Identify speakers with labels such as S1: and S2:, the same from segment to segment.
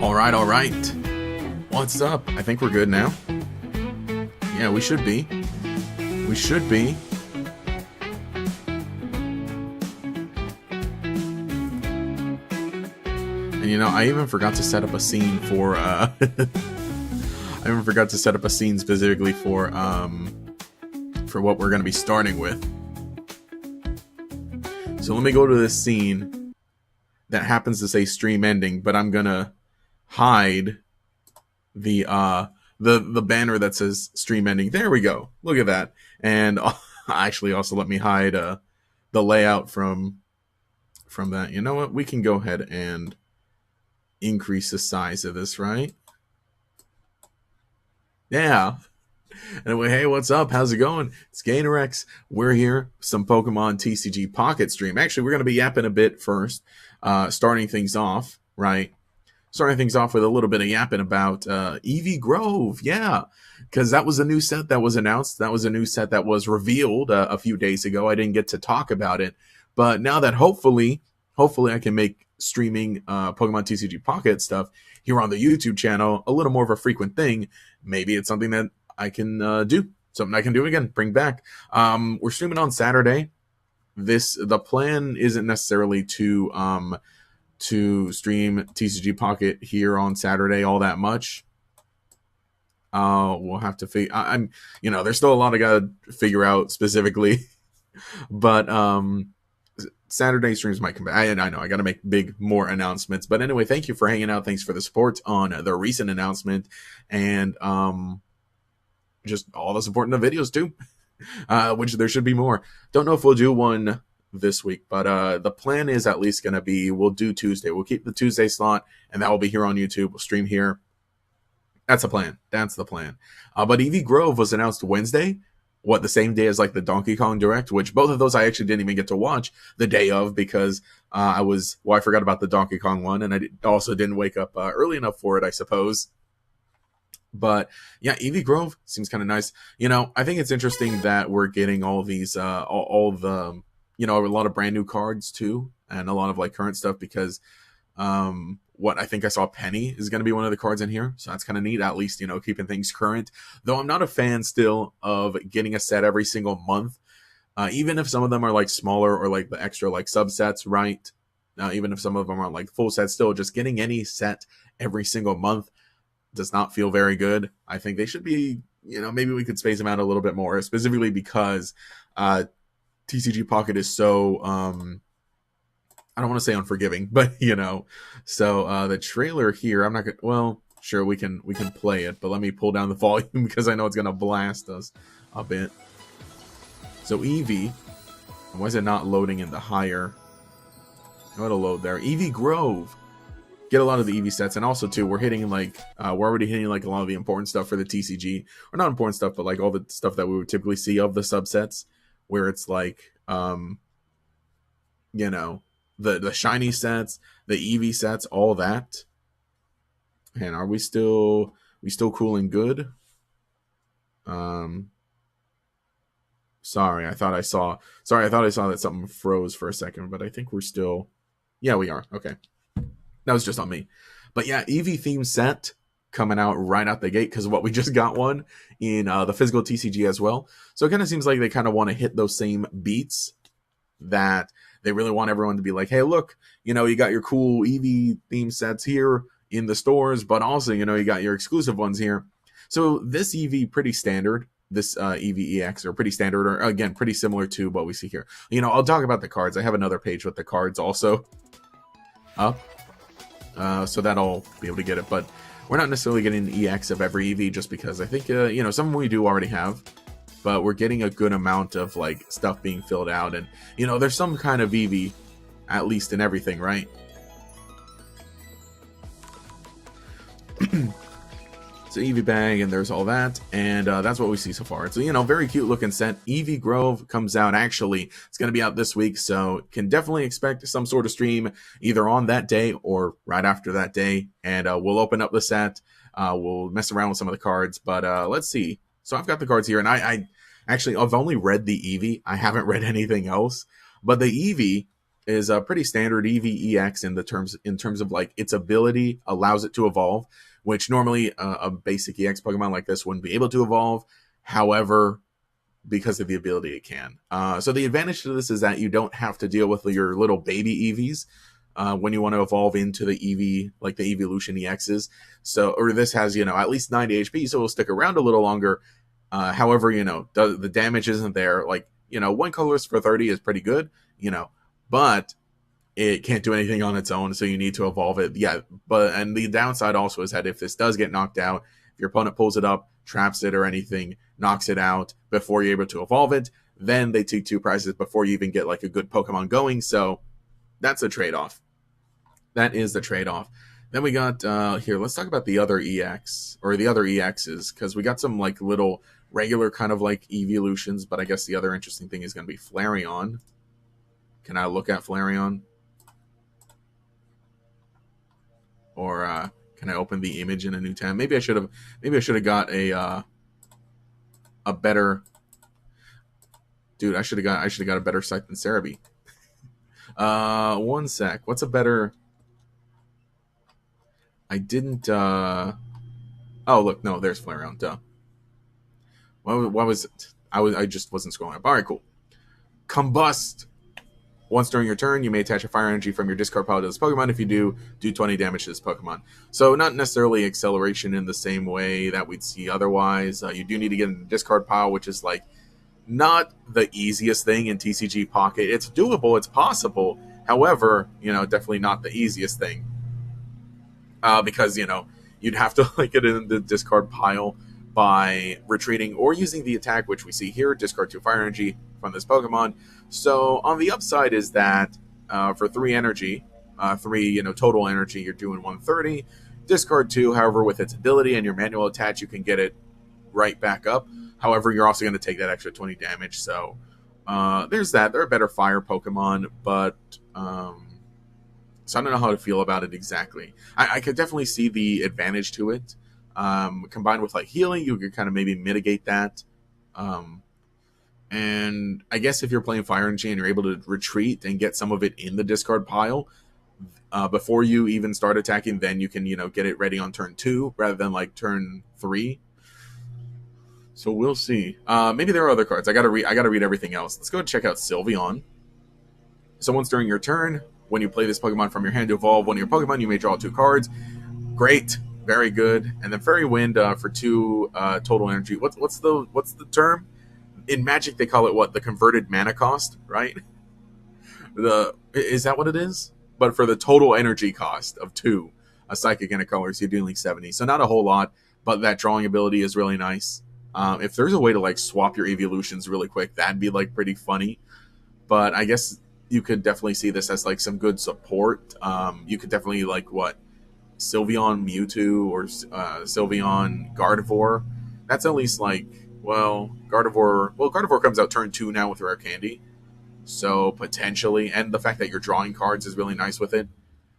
S1: All right, all right. What's up? I think we're good now. Yeah, we should be. We should be. And you know, I even forgot to set up a scene for I even forgot to set up a scene specifically for what we're going to be starting with. So let me go to this scene that happens to say stream ending, but I'm going to hide the banner that says stream ending. There we go. Look at that. And actually also let me hide the layout from that. You know what? We can go ahead and increase the size of this, right? Yeah. Anyway, hey, what's up? How's it going? It's GainerX. We're here, some Pokemon TCG Pocket stream. Actually, we're going to be yapping a bit first, starting things off, right? Starting things off with a little bit of yapping about Eevee Grove, yeah, because that was a new set that was announced. That was a new set that was revealed a few days ago. I didn't get to talk about it, but now that hopefully I can make streaming Pokemon TCG Pocket stuff here on the YouTube channel a little more of a frequent thing. Maybe it's something that I can do, something I can do again, bring back. We're streaming on Saturday. The plan isn't necessarily to stream TCG Pocket here on Saturday all that much. We'll have to figure. There's still a lot I gotta figure out specifically, but Saturday streams might come back. I know I gotta make more announcements, but anyway, thank you for hanging out. Thanks for the support on the recent announcement, and just all the support in the videos too, which there should be more. Don't know if we'll do one this week, but the plan is at least going to be we'll do Tuesday. We'll keep the Tuesday slot, and that will be here on YouTube. We'll stream here. That's the plan. But Eevee Grove was announced Wednesday, the same day as like the Donkey Kong Direct, which both of those I actually didn't even get to watch the day of because I forgot about the Donkey Kong one, and I also didn't wake up early enough for it, I suppose. But yeah, Eevee Grove seems kind of nice. I think it's interesting that we're getting all these all the a lot of brand new cards too, and a lot of like current stuff because what I think I saw Penny is going to be one of the cards in here. So that's kind of neat, at least, keeping things current. Though I'm not a fan still of getting a set every single month, even if some of them are like smaller or like the extra like subsets, right? Even if some of them are like full sets, still just getting any set every single month does not feel very good. I think they should be, maybe we could space them out a little bit more, specifically because TCG Pocket is so I don't want to say unforgiving, but so the trailer here, I'm not gonna, well, sure, we can play it, but let me pull down the volume because I know it's gonna blast us a bit. So Eevee, why is it not loading in the higher? It'll load there. Eevee Grove, get a lot of the Eevee sets, and also too, we're already hitting like a lot of the important stuff for the TCG, or not important stuff, but like all the stuff that we would typically see of the subsets, where it's like the shiny sets, the Eevee sets, all that. And are we still cool and good? Sorry, I thought I saw that something froze for a second, but I think we're still, yeah, we are. Okay. That was just on me. But yeah, Eevee theme set coming out right out the gate because of what we just got one in the physical TCG as well. So it kind of seems like they kind of want to hit those same beats that they really want everyone to be like, hey, look, you got your cool Eevee theme sets here in the stores, but also, you got your exclusive ones here. So this Eevee pretty standard. This Eevee EX are pretty standard, or again, pretty similar to what we see here. I'll talk about the cards. I have another page with the cards also up. So that'll be able to get it, but we're not necessarily getting an EX of every Eevee just because I think, some we do already have, but we're getting a good amount of like stuff being filled out, and there's some kind of Eevee at least in everything, right? So Eevee bag, and there's all that, and that's what we see so far. It's a very cute looking set. Eevee Grove comes out, actually it's going to be out this week, so can definitely expect some sort of stream either on that day or right after that day, and we'll open up the set, we'll mess around with some of the cards, but let's see. So I've got the cards here, and I've only read the Eevee. I haven't read anything else, but the Eevee is a pretty standard Eevee EX in terms of like its ability allows it to evolve, which normally a basic EX Pokemon like this wouldn't be able to evolve. However, because of the ability it can. So the advantage to this is that you don't have to deal with your little baby Eevees when you want to evolve into the Eevee, like the Evolution EXs. So, or this has, at least 90 HP, so it'll stick around a little longer. However, the damage isn't there. Like, one colorless for 30 is pretty good, but it can't do anything on its own, so you need to evolve it. Yeah, and the downside also is that if this does get knocked out, if your opponent pulls it up, traps it or anything, knocks it out before you're able to evolve it, then they take 2 prizes before you even get like a good Pokemon going. So that's a trade-off. That is the trade-off. Then we got, here, let's talk about the other EX, or the other EXs, because we got some like little regular kind of like evolutions, but I guess the other interesting thing is going to be Flareon. Can I look at Flareon? Or can I open the image in a new tab? Maybe I should have got a better, dude. I should have got a better site than Cerebi. One sec. What's a better? I didn't. Oh, look, no, there's Flareon. Duh. What was it? I just wasn't scrolling up. All right, cool. Combust. Once during your turn, you may attach a fire energy from your discard pile to this Pokemon. If you do 20 damage to this Pokemon. So not necessarily acceleration in the same way that we'd see otherwise. You do need to get in the discard pile, which is like not the easiest thing in TCG Pocket. It's doable, it's possible. However, definitely not the easiest thing. Because, you'd have to like get in the discard pile by retreating or using the attack, which we see here, discard 2 fire energy from this Pokemon. So on the upside is that for 3 energy, 3 total energy, you're doing 130. Discard 2, however, with its ability and your manual attach, you can get it right back up. However, you're also going to take that extra 20 damage. So there's that. They're a better fire Pokemon, but so I don't know how to feel about it exactly. I could definitely see the advantage to it. Combined with like healing, you could kind of maybe mitigate that. And I guess if you're playing Fire Energy and you're able to retreat and get some of it in the discard pile before you even start attacking, then you can, get it ready on turn 2 rather than like turn 3. So we'll see. Maybe there are other cards. I gotta read everything else. Let's go and check out Sylveon. So once during your turn, when you play this Pokemon from your hand to evolve one of your Pokemon, you may draw 2 cards. Great. Very good. And then Fairy Wind for 2 total energy. What's the term? In Magic, they call it what? The converted mana cost, right? Is that what it is? But for the total energy cost of 2, a Psychic and a Color, so you're dealing 70. So not a whole lot, but that drawing ability is really nice. If there's a way to like swap your evolutions really quick, that'd be like pretty funny. But I guess you could definitely see this as like some good support. You could definitely like Sylveon Mewtwo or Sylveon Gardevoir. That's at least like, Gardevoir comes out turn 2 now with Rare Candy. So potentially, and the fact that you're drawing cards is really nice with it.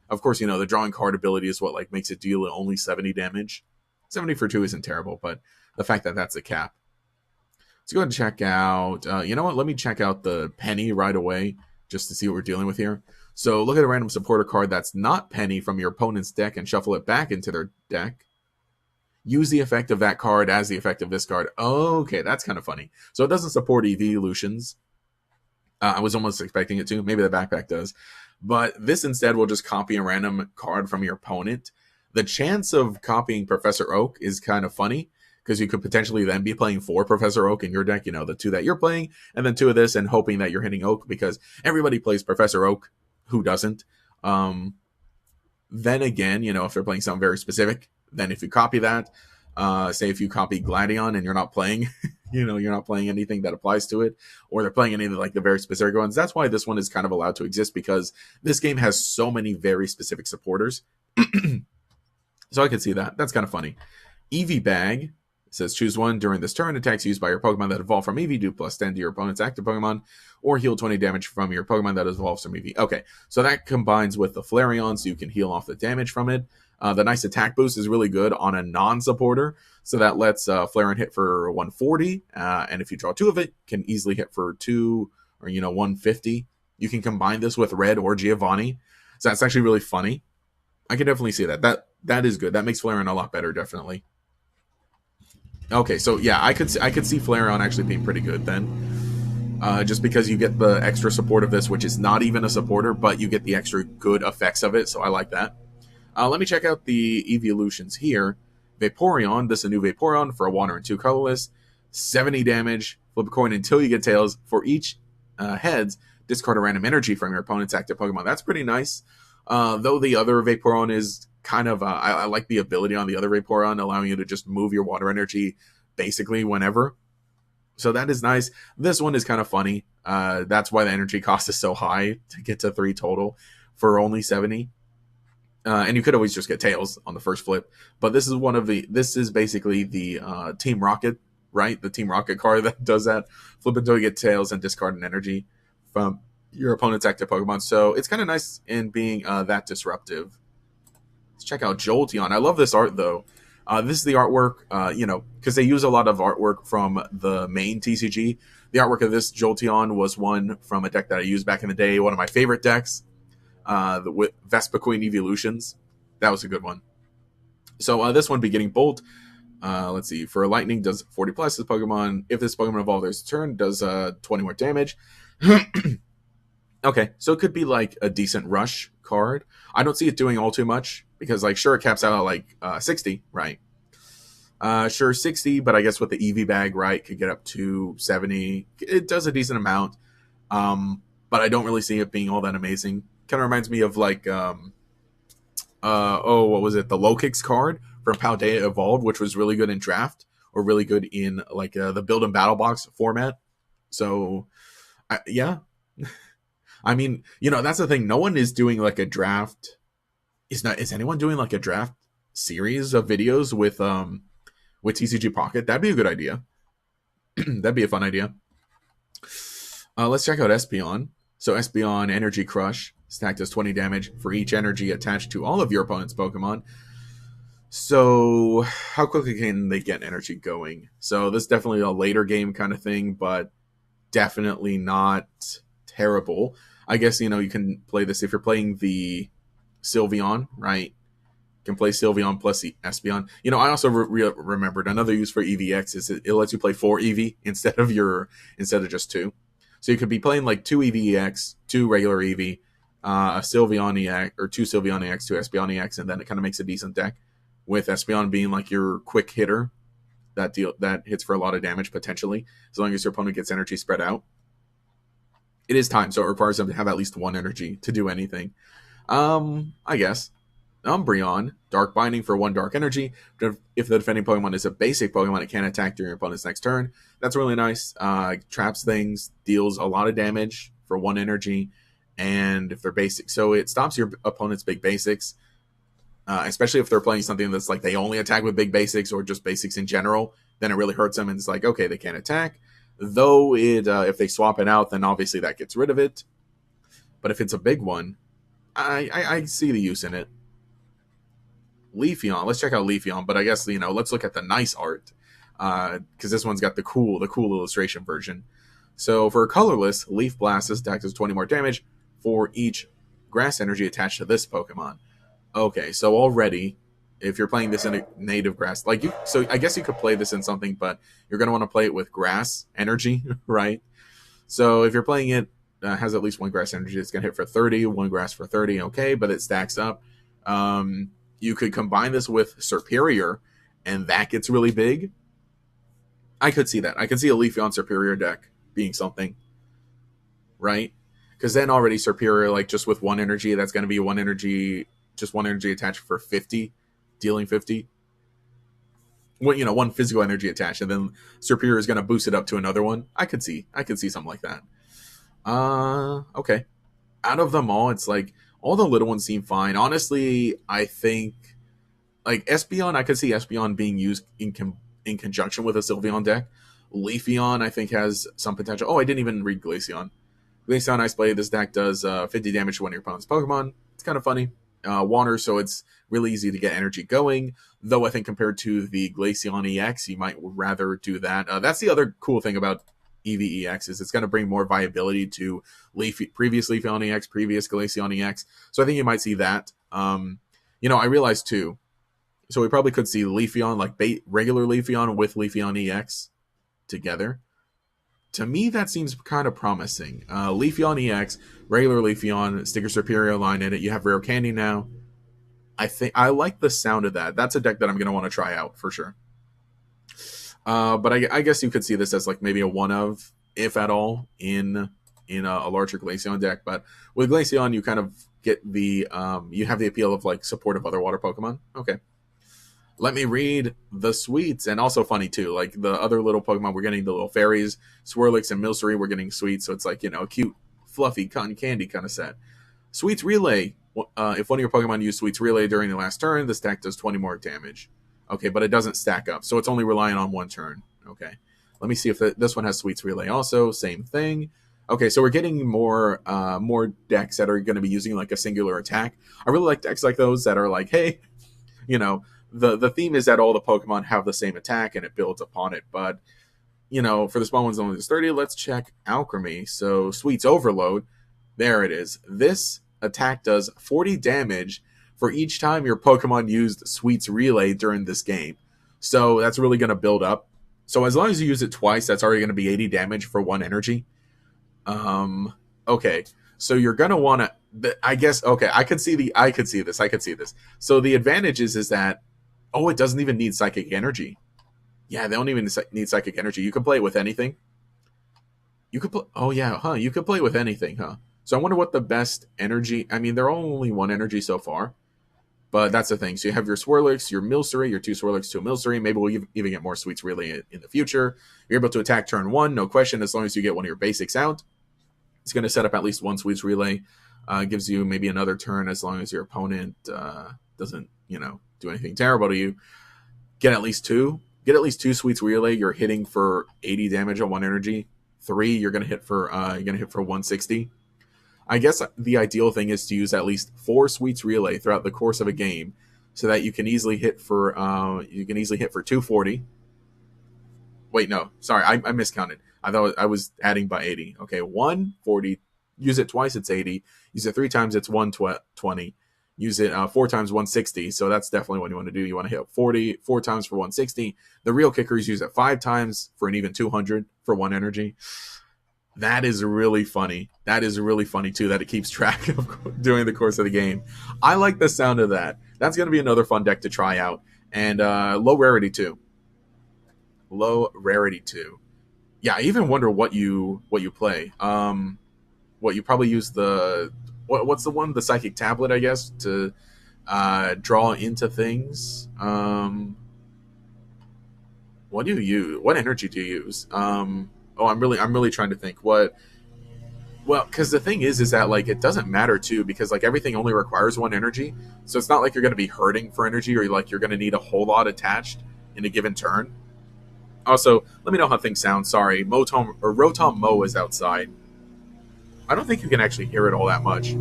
S1: Of course, the drawing card ability is what like makes it deal only 70 damage. 70 for 2 isn't terrible, but the fact that that's a cap. Let's go ahead and check out, you know what, let me check out the Penny right away, just to see what we're dealing with here. So look at a random supporter card that's not Penny from your opponent's deck and shuffle it back into their deck. Use the effect of that card as the effect of this card. Okay, that's kind of funny. So it doesn't support evolutions. I was almost expecting it to. Maybe the backpack does. But this instead will just copy a random card from your opponent. The chance of copying Professor Oak is kind of funny, because you could potentially then be playing 4 Professor Oak in your deck, the 2 that you're playing, and then 2 of this, and hoping that you're hitting Oak, because everybody plays Professor Oak. Who doesn't? Then again, if they're playing something very specific, then if you copy that, say if you copy Gladion and you're not playing, you're not playing anything that applies to it, or they're playing any of the very specific ones. That's why this one is kind of allowed to exist, because this game has so many very specific supporters. So I could see that. That's kind of funny. Eevee Bag says choose one during this turn. Attacks used by your Pokemon that evolve from Eevee do plus 10 to your opponent's active Pokemon, or heal 20 damage from your Pokemon that evolves from Eevee. Okay, so that combines with the Flareon, so you can heal off the damage from it. The nice attack boost is really good on a non-supporter, so that lets Flareon hit for 140, and if you draw 2 of it, can easily hit for 2 or 150. You can combine this with Red or Giovanni. So that's actually really funny. I can definitely see that. That is good. That makes Flareon a lot better, definitely. Okay, so yeah, I could see Flareon actually being pretty good then. Just because you get the extra support of this, which is not even a supporter, but you get the extra good effects of it, so I like that. Let me check out the evolutions here. Vaporeon, this is a new Vaporeon for a water and 2 colorless. 70 damage, flip a coin until you get tails. For each heads, discard a random energy from your opponent's active Pokemon. That's pretty nice. Though the other Vaporeon is kind of, I like the ability on the other Vaporeon, allowing you to just move your water energy basically whenever. So that is nice. This one is kind of funny. That's why the energy cost is so high to get to 3 total for only 70. And you could always just get tails on the first flip. But this is basically the Team Rocket, right? The Team Rocket card that does that. Flip until you get tails and discard an energy from your opponent's active Pokemon. So it's kind of nice in being that disruptive. Let's check out Jolteon. I love this art, though. This is the artwork, because they use a lot of artwork from the main TCG. The artwork of this Jolteon was one from a deck that I used back in the day, one of my favorite decks, with Vespiquen Evolutions. That was a good one. So this one, Beginning Bolt. Let's see. For a Lightning, does 40 plus this Pokemon. If this Pokemon evolves their turn, does 20 more damage. Okay, so it could be like a decent rush card. I don't see it doing all too much because, like, sure, it caps out at like 60, right? Sure, 60, but I guess with the Eevee bag, right, could get up to 70. It does a decent amount, but I don't really see it being all that amazing. Kind of reminds me of like, what was it? The Low Kicks card from Paldea Evolved, which was really good in draft or really good in like the build and battle box format. So, yeah. I mean, that's the thing. No one is doing like a draft. Is anyone doing like a draft series of videos with TCG Pocket? That'd be a good idea. That'd be a fun idea. Let's check out Espeon. So Espeon Energy Crush. Stack does 20 damage for each energy attached to all of your opponent's Pokemon. So how quickly can they get energy going? So this is definitely a later game kind of thing, but definitely not terrible. I guess, you can play this if you're playing the Sylveon, right? You can play Sylveon plus the Espeon. I also remembered another use for EVX is it lets you play 4 Eevee instead of just 2. So you could be playing like 2 EVX, 2 regular Eevee, a Sylveon EX, or 2 Sylveon EX, 2 Espeon EX, and then it kind of makes a decent deck with Espeon being like your quick hitter that hits for a lot of damage potentially, as long as your opponent gets energy spread out. It is time, so it requires them to have at least 1 energy to do anything. I guess. Umbreon, Dark Binding for 1 Dark Energy. If the defending Pokemon is a basic Pokemon, it can't attack during your opponent's next turn. That's really nice. Traps things, deals a lot of damage for 1 energy, and if they're basic. So it stops your opponent's big basics, especially if they're playing something that's like they only attack with big basics or just basics in general. Then it really hurts them, and it's like, okay, they can't attack. Though if they swap it out, then obviously that gets rid of it. But if it's a big one, I see the use in it. Leafeon, let's check out Leafeon, but I guess, let's look at the nice art, because this one's got the cool illustration version. So for a colorless, Leaf Blast, this attack does 20 more damage for each grass energy attached to this Pokemon. Okay, so already, if you're playing this in a native grass, so I guess you could play this in something, but you're going to want to play it with grass energy, right? So if you're playing it, has at least 1 grass energy, it's going to hit for 30, 1 grass for 30, okay, but it stacks up. You could combine this with Superior, and that gets really big. I could see that. I could see a Leafeon Superior deck being something, right? Because then already Superior, like just with 1 energy, that's going to be 1 energy, just 1 energy attached for 50, dealing 50. 1 physical energy attached, and then Superior is going to boost it up to another one. I could see something like that. Okay. Out of them all, it's like all the little ones seem fine. Honestly, I think like Espeon, I could see Espeon being used in conjunction with a Sylveon deck. Leafeon, I think, has some potential. Oh, I didn't even read Glaceon. Glaceon Ice Blade, this deck does 50 damage to one of your opponent's Pokemon. It's kind of funny. Water, so it's really easy to get energy going. Though I think compared to the Glaceon EX, you might rather do that. That's the other cool thing about EVE-EX is it's going to bring more viability to previous Leafeon EX, previous Glaceon EX. So I think you might see that. I realized too, so we probably could see Leafeon, like regular Leafeon with Leafeon EX together. To me, that seems kind of promising. Leafeon EX, regular Leafeon, Sticker Superior line in it. You have Rare Candy now. I think I like the sound of that. That's a deck that I'm going to want to try out for sure. But I guess you could see this as like maybe a one of, if at all, in a larger Glaceon deck. But with Glaceon, you kind of get the you have the appeal of like support of other water Pokemon. Okay. Let me read the sweets, and also funny too. Like the other little Pokemon, we're getting the little fairies, Swirlix and Milcery. We're getting sweets, so it's like a cute, fluffy cotton candy kind of set. Sweets Relay. If one of your Pokemon use Sweets Relay during the last turn, the stack does 20 more damage. Okay, but it doesn't stack up, so it's only relying on one turn. Okay, let me see if this one has Sweets Relay also. Same thing. Okay, so we're getting more decks that are going to be using like a singular attack. I really like decks like those that are like, hey, the theme is that all the Pokemon have the same attack and it builds upon it. But, for the small ones only there's 30, let's check Alchemy. So Sweets Overload, there it is. This attack does 40 damage for each time your Pokemon used Sweets Relay during this game. So that's really going to build up. So as long as you use it twice, that's already going to be 80 damage for one energy. Okay. So you're going to want to, I guess, okay, I could see this. So the advantage is that, it doesn't even need Psychic Energy. Yeah, they don't even need Psychic Energy. You can play it with anything. You could play, you could play it with anything, huh? So I wonder what the best energy, I mean, they're only one energy so far, but that's the thing. So you have your Swirlix, your Milcery, your 2 Swirlix, 2 Milcery. Maybe we'll even get more Sweets Relay in the future. You're able to attack turn 1, no question, as long as you get one of your basics out. It's going to set up at least one Sweets Relay. Gives you maybe another turn as long as your opponent doesn't, do anything terrible to you. Get at least 2. Get at least 2 Sweets Relay. You're hitting for 80 damage on one energy. 3, you're going to hit for 160. I guess the ideal thing is to use at least 4 Sweets Relay throughout the course of a game, so that you can easily hit for 240. Wait, no, sorry, I miscounted. I thought I was adding by 80. Okay, 140. Use it twice, it's 80. Use it 3 times, it's 120. Use it 4 times, 160. So that's definitely what you want to do. You want to hit 4 times for 160. The real kicker is use it 5 times for an even 200 for one energy. That is really funny. That is really funny too, that it keeps track of during the course of the game. I like the sound of that. That's going to be another fun deck to try out. And low rarity too. Low rarity too. Yeah, I even wonder what you play. What you probably use what's the one? The Psychic Tablet, I guess, to draw into things. What do you use? What energy do you use? I'm really trying to think. Well, because the thing is that like it doesn't matter too, because like everything only requires one energy, so it's not like you're going to be hurting for energy, or like you're going to need a whole lot attached in a given turn. Also, let me know how things sound. Sorry, Rotom Mo is outside. I don't think you can actually hear it all that much.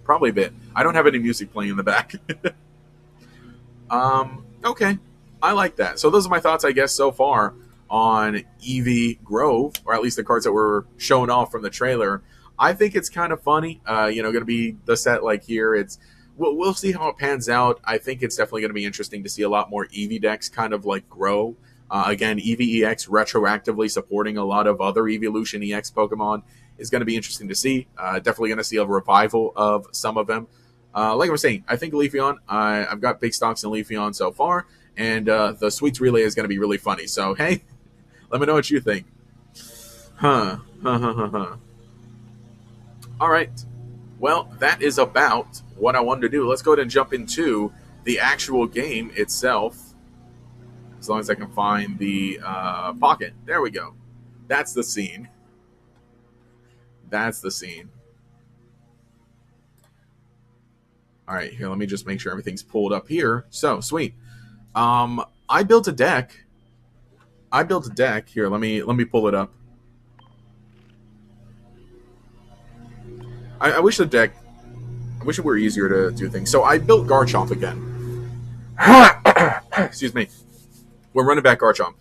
S1: Probably a bit. I don't have any music playing in the back. Okay. I like that. So those are my thoughts, I guess, so far on Eevee Grove, or at least the cards that were shown off from the trailer. I think it's kind of funny. Going to be the set like here. We'll see how it pans out. I think it's definitely going to be interesting to see a lot more Eevee decks kind of like grow. Again, Eevee EX retroactively supporting a lot of other Evolution EX Pokemon is going to be interesting to see. Definitely going to see a revival of some of them. Like I was saying, I think Leafeon, I've got big stocks in Leafeon so far, and the Sweets Relay is going to be really funny. So, hey, let me know what you think. All right. Well, that is about what I wanted to do. Let's go ahead and jump into the actual game itself. As long as I can find the pocket. There we go. That's the scene. That's the scene. All right, here, let me just make sure everything's pulled up here. So, sweet. I built a deck. Here, let me pull it up. I wish it were easier to do things. So I built Garchomp again. Excuse me. We're running back Garchomp.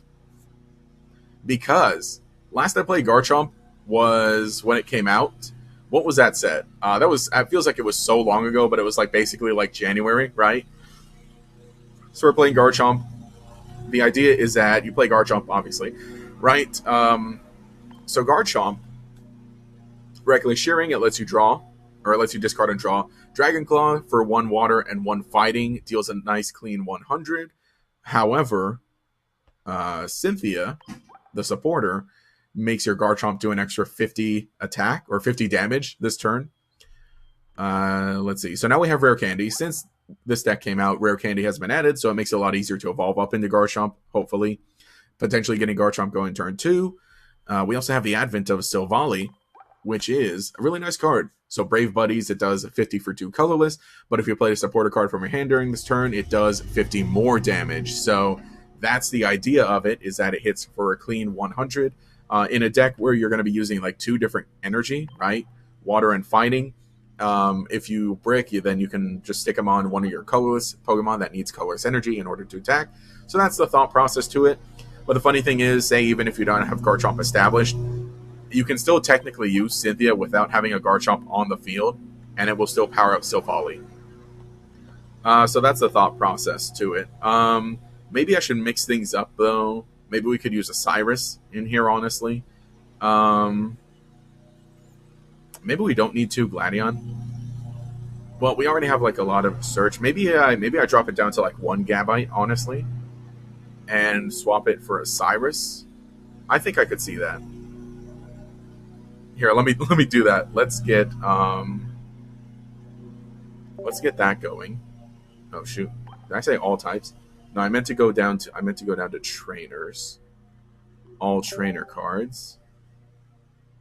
S1: because last I played Garchomp was when it came out. What was that set? That was. It feels like it was so long ago, but it was like basically like January, right? So we're playing Garchomp. The idea is that you play Garchomp, obviously, right? So Garchomp, regularly shearing, it lets you draw, or it lets you discard and draw. Dragon Claw for 1 water and 1 fighting deals a nice clean 100. However, Cynthia, the supporter, makes your Garchomp do an extra 50 attack or 50 damage this turn. Let's see. So now we have Rare Candy. Since this deck came out, Rare Candy has been added, so it makes it a lot easier to evolve up into Garchomp, hopefully. Potentially getting Garchomp going turn 2. We also have the advent of Silvally, which is a really nice card. So Brave Buddies, it does 50 for 2 colorless, but if you play a supporter card from your hand during this turn, it does 50 more damage. So that's the idea of it, is that it hits for a clean 100. In a deck where you're going to be using like 2 different energy, right? Water and fighting. If you brick, then you can just stick them on one of your colorless Pokemon that needs colorless energy in order to attack. So that's the thought process to it. But the funny thing is, say even if you don't have Garchomp established, you can still technically use Cynthia without having a Garchomp on the field, and it will still power up Silvally. So that's the thought process to it. Maybe I should mix things up, though. Maybe we could use a Cyrus in here, honestly. Maybe we don't need 2 Gladion. Well, we already have like a lot of search. Maybe I drop it down to like 1 Gabite, honestly, and swap it for a Cyrus. I think I could see that. Here, let me do that. Let's get that going. Oh shoot! Did I say all types? No, I meant to go down to trainers. All trainer cards.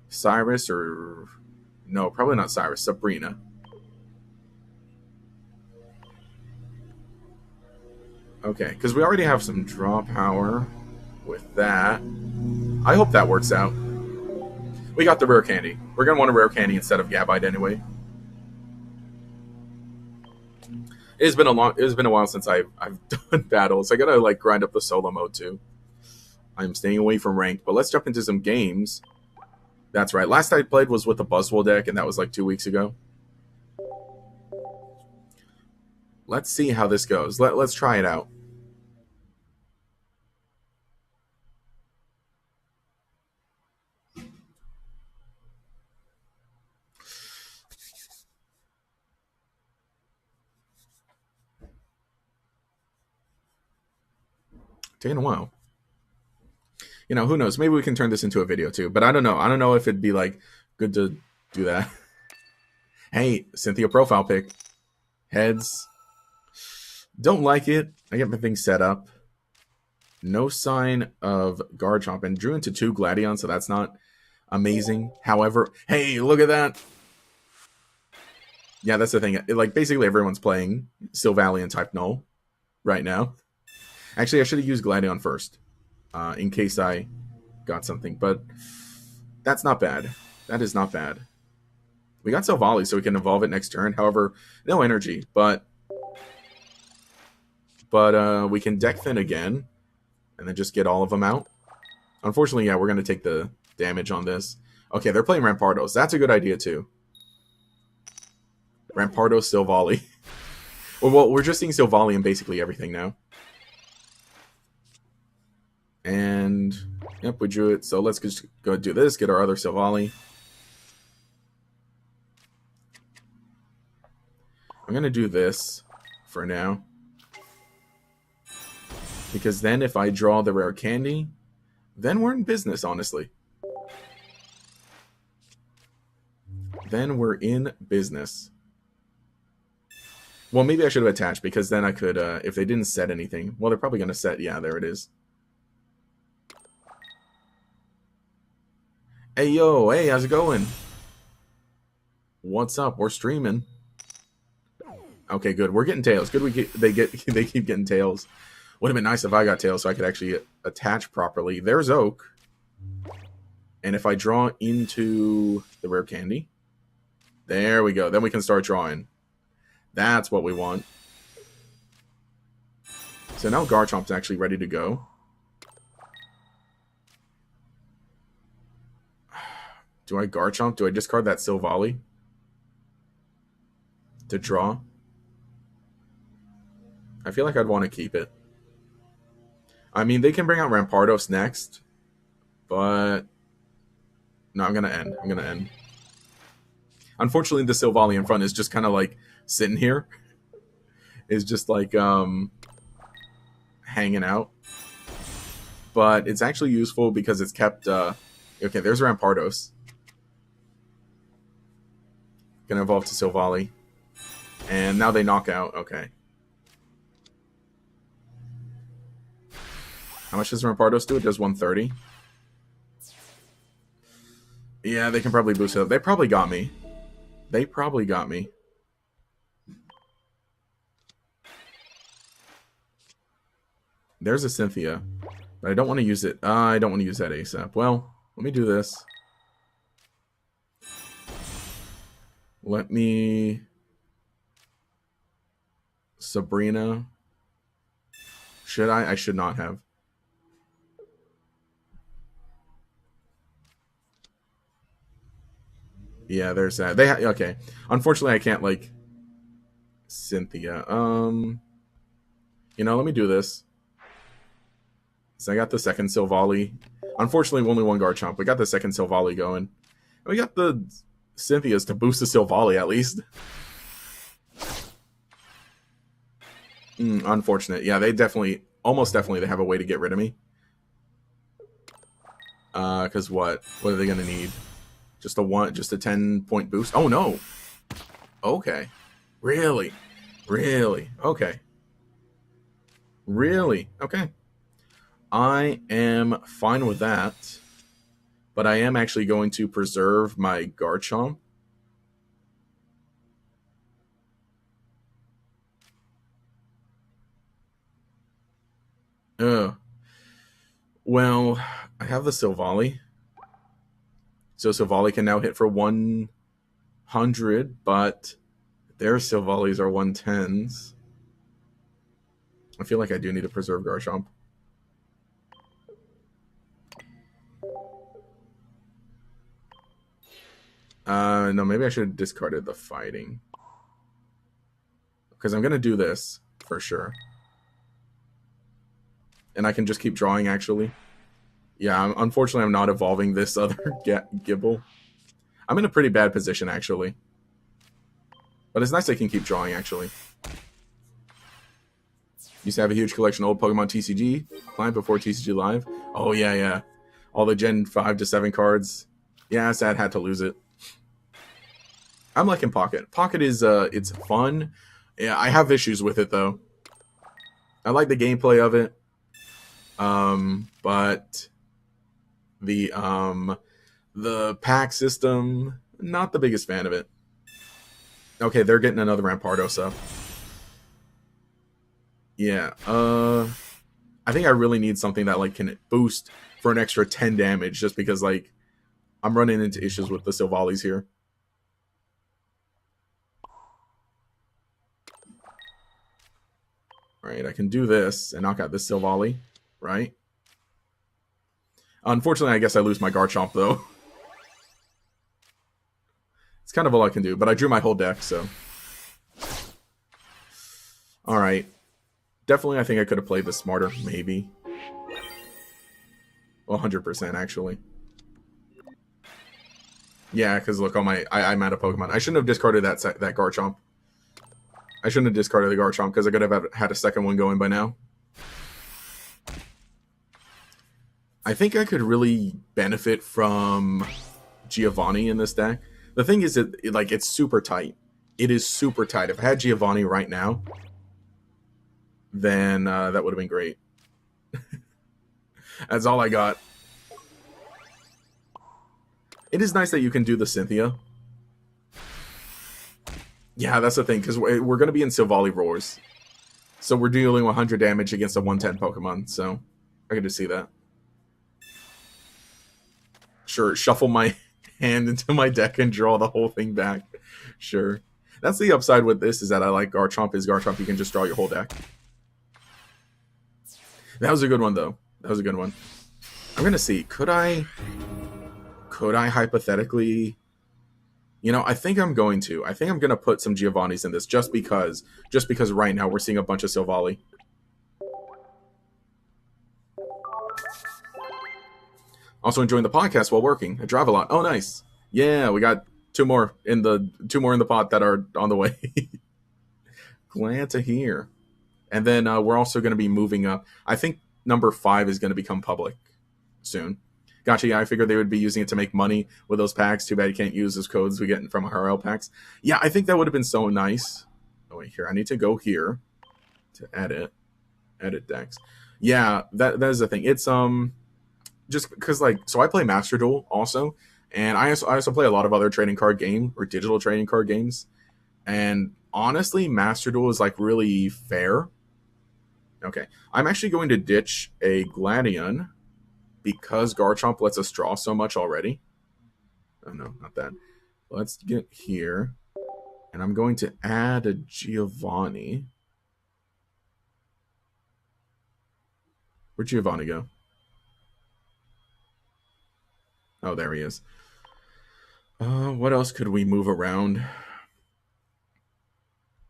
S1: Cyrus or no, probably not Cyrus. Sabrina. Okay, because we already have some draw power with that. I hope that works out. We got the Rare Candy. We're going to want a Rare Candy instead of Gabite anyway. It's been a while since I've done battles. I got to like grind up the solo mode too. I'm staying away from ranked, but let's jump into some games. That's right. Last I played was with the Buzzwole deck, and that was like 2 weeks ago. Let's see how this goes. Let's try it out. Taking a while. You know, who knows? Maybe we can turn this into a video too. But I don't know. I don't know if it'd be like good to do that. Hey, Cynthia profile pic. Heads. Don't like it. I get my thing set up. No sign of Garchomp, and drew into 2 Gladion, so that's not amazing. However, hey, look at that. Yeah, that's the thing. Like, basically everyone's playing Silvally and type Null right now. Actually, I should have used Gladion first, in case I got something, but that's not bad. That is not bad. We got Silvally, so we can evolve it next turn. However, no energy, but we can deck thin again, and then just get all of them out. Unfortunately, yeah, we're going to take the damage on this. Okay, they're playing Rampardos. That's a good idea, too. Rampardos, Silvally. Well, we're just seeing Silvally in basically everything now. And, yep, we drew it. So let's just go do this, get our other Silvally. I'm going to do this for now. Because then if I draw the Rare Candy, then we're in business, honestly. Then we're in business. Well, maybe I should have attached, because then I could, if they didn't set anything. Well, they're probably going to set, yeah, there it is. Hey, yo, hey, how's it going? What's up? We're streaming. Okay, good. We're getting tails. Good. They keep getting tails. Would have been nice if I got tails so I could actually attach properly. There's Oak. And if I draw into the Rare Candy, there we go. Then we can start drawing. That's what we want. So now Garchomp's actually ready to go. Do I Garchomp? Do I discard that Silvally to draw? I feel like I'd want to keep it. I mean, they can bring out Rampardos next, but no, I'm gonna end. I'm gonna end. Unfortunately, the Silvally in front is just kind of like sitting here. Is just like hanging out. But it's actually useful because it's kept... okay, there's Rampardos. Gonna evolve to Silvally. And now they knock out. Okay. How much does Rampardos do? It does 130. Yeah, they can probably boost it up. They probably got me. They probably got me. There's a Cynthia. But I don't want to use it. I don't want to use that ASAP. Well, let me do this. Let me... Sabrina. Should I? I should not have. Yeah, there's that. Okay. Unfortunately, I can't, like... Cynthia. You know, let me do this. So I got the second Silvally. Unfortunately, only one Garchomp. We got the second Silvally going. We got the Cynthias to boost the Silvally, at least. Unfortunate. Yeah, they definitely... Almost definitely they have a way to get rid of me. Because what? What are they going to need? Just a 10-point boost? Oh, no. Okay. Really? Really? Okay. Really? Okay. I am fine with that. But I am actually going to preserve my Garchomp. Well, I have the Silvally. So Silvally can now hit for 100, but their Silvallis are 110s. I feel like I do need to preserve Garchomp. No, maybe I should have discarded the fighting. Because I'm going to do this, for sure. And I can just keep drawing, actually. Yeah, unfortunately, I'm not evolving this other Gibble. I'm in a pretty bad position, actually. But it's nice I can keep drawing, actually. Used to have a huge collection of old Pokemon TCG. Client before TCG Live. Oh, yeah, yeah. All the Gen 5 to 7 cards. Yeah, sad had to lose it. I'm liking Pocket. Pocket is, it's fun. Yeah, I have issues with it, though. I like the gameplay of it. But the pack system, not the biggest fan of it. Okay, they're getting another Rampardos up. Yeah, I think I really need something that, like, can boost for an extra 10 damage, just because, like, I'm running into issues with the Silvallis here. Right, I can do this and knock out this Silvally, right? Unfortunately, I guess I lose my Garchomp, though. It's kind of all I can do, but I drew my whole deck, so... Alright. Definitely, I think I could have played this smarter, maybe. Well, 100%, actually. Yeah, because look, I'm out of Pokemon. I shouldn't have discarded that Garchomp. I shouldn't have discarded the Garchomp, because I could have had a second one going by now. I think I could really benefit from Giovanni in this deck. The thing is, it's super tight. It is super tight. If I had Giovanni right now, then that would have been great. That's all I got. It is nice that you can do the Cynthia. Yeah, that's the thing, because we're going to be in Silvally Roars. So we're dealing 100 damage against a 110 Pokemon, so I could just see that. Sure, shuffle my hand into my deck and draw the whole thing back. Sure. That's the upside with this, is that I like Garchomp. You can just draw your whole deck. That was a good one, though. That was a good one. I'm going to see. Could Could I hypothetically... I think I'm going to. I think I'm going to put some Giovannis in this just because. Just because right now we're seeing a bunch of Silvally. Also enjoying the podcast while working. I drive a lot. Oh, nice. Yeah, we got two more in the pot that are on the way. Glad to hear. And then we're also going to be moving up. I think number 5 is going to become public soon. Gotcha, yeah, I figured they would be using it to make money with those packs. Too bad you can't use those codes we get from RL packs. Yeah, I think that would have been so nice. Oh, wait, here. I need to go here to edit. Edit decks. Yeah, that is the thing. It's, just because, like, so I play Master Duel also, and I also play a lot of other trading card game or digital trading card games. And honestly, Master Duel is, like, really fair. Okay, I'm actually going to ditch a Gladion because Garchomp lets us draw so much already. Oh, no, not that. Let's get here. And I'm going to add a Giovanni. Where'd Giovanni go? Oh, there he is. What else could we move around?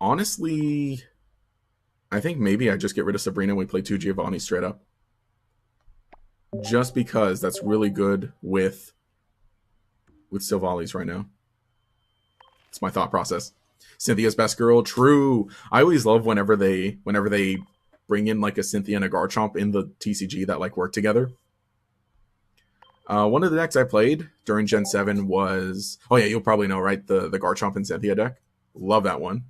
S1: Honestly, I think maybe I just get rid of Sabrina and we play 2 Giovanni straight up. Just because that's really good with Silvallis right now. It's my thought process. Cynthia's best girl, true. I always love whenever they bring in like a Cynthia and a Garchomp in the TCG that like work together. One of the decks I played during Gen 7 was... Oh yeah, you'll probably know, right? The Garchomp and Cynthia deck. Love that one.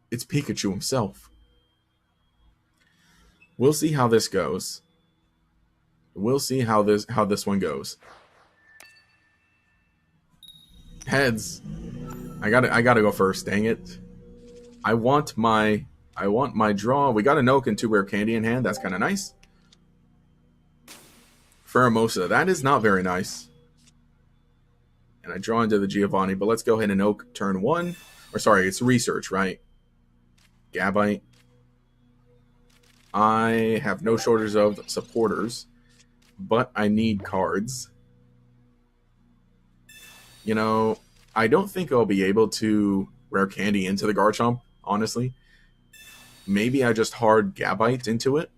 S1: It's Pikachu himself. We'll see how this goes. We'll see how this one goes. Heads. I gotta go first, dang it. I want my draw. We got a Nook and 2 rare candy in hand. That's kind of nice. Pheromosa. That is not very nice. And I draw into the Giovanni, but let's go ahead and Oak turn 1. Or sorry, it's research, right? Gabite. I have no shortage of supporters, but I need cards. I don't think I'll be able to rare candy into the Garchomp, honestly. Maybe I just hard Gabite into it.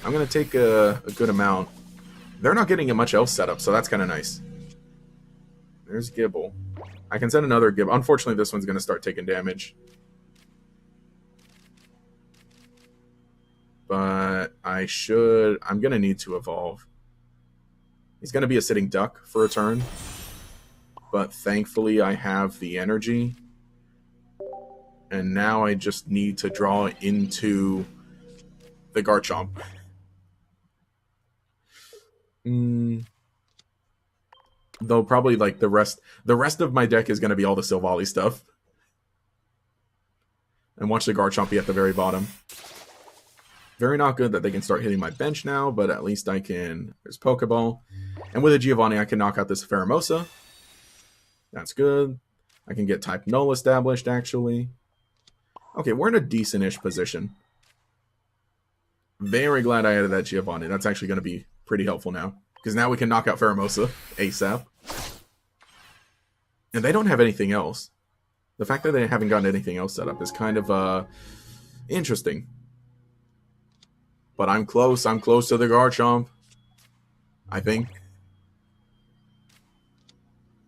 S1: I'm going to take a good amount. They're not getting much else set up, so that's kind of nice. There's Gibble. I can send another Gibble. Unfortunately, this one's going to start taking damage. But I'm going to need to evolve. He's going to be a sitting duck for a turn. But thankfully, I have the energy. And now I just need to draw into the Garchomp. Though probably like the rest of my deck is going to be all the Silvally stuff. And watch the Garchomp be at the very bottom. Very not good that they can start hitting my bench now, but at least I can... There's Pokeball. And with a Giovanni, I can knock out this Pheromosa. That's good. I can get type null established, actually. Okay, we're in a decent-ish position. Very glad I added that Giovanni. That's actually going to be pretty helpful now. Because now we can knock out Pheromosa ASAP. And they don't have anything else. The fact that they haven't gotten anything else set up is kind of interesting. But I'm close. I'm close to the Garchomp. I think.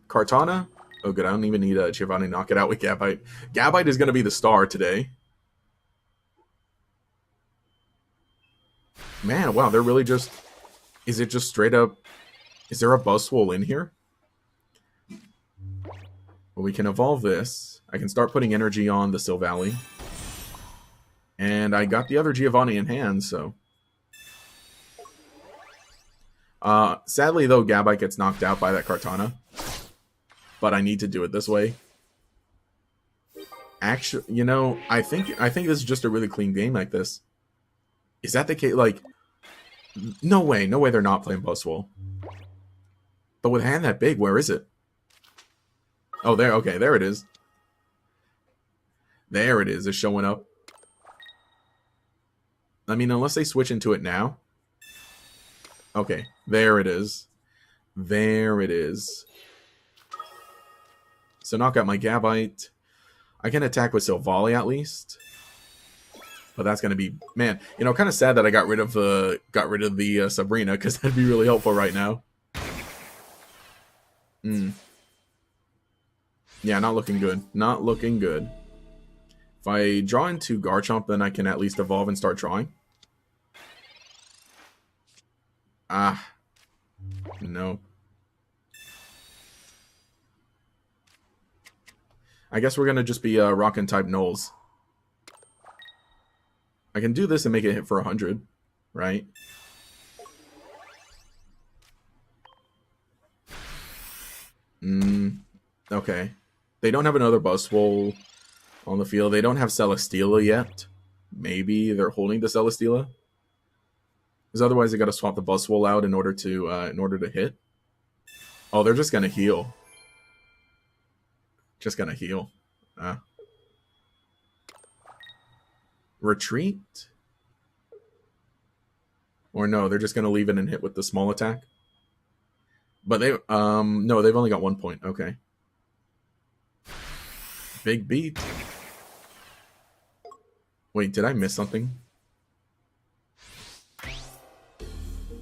S1: Kartana? Oh, good. I don't even need a Giovanni knock it out with Gabite. Gabite is going to be the star today. Man, wow. They're really just... Is it just straight up... Is there a Buzzwole in here? Well, we can evolve this. I can start putting energy on the Silvally. And I got the other Giovanni in hand, so... Sadly, though, Gabite gets knocked out by that Kartana. But I need to do it this way. Actually, I think this is just a really clean game like this. Is that the case? Like, no way they're not playing Buzzwole. But with a hand that big, where is it? Oh, there, okay, there it is. There it is, it's showing up. I mean, unless they switch into it now. Okay, there it is. There it is. So knock out my Gabite. I can attack with Silvally at least. But that's going to be, man, you know, kind of sad that I got rid of the Sabrina, because that'd be really helpful right now. Yeah, not looking good. Not looking good. If I draw into Garchomp, then I can at least evolve and start drawing. Ah. No. I guess we're going to just be Rockin' type Knowles. I can do this and make it hit for 100, right? Okay. They don't have another Buzzwole on the field. They don't have Celesteela yet. Maybe they're holding the Celesteela. Because otherwise they got to swap the Buzzwole out in order to hit. Oh, they're just going to heal. Just going to heal. Retreat? Or no, they're just going to leave it and hit with the small attack. But they, no, they've only got 1 point. Okay. Big beat. Wait, did I miss something?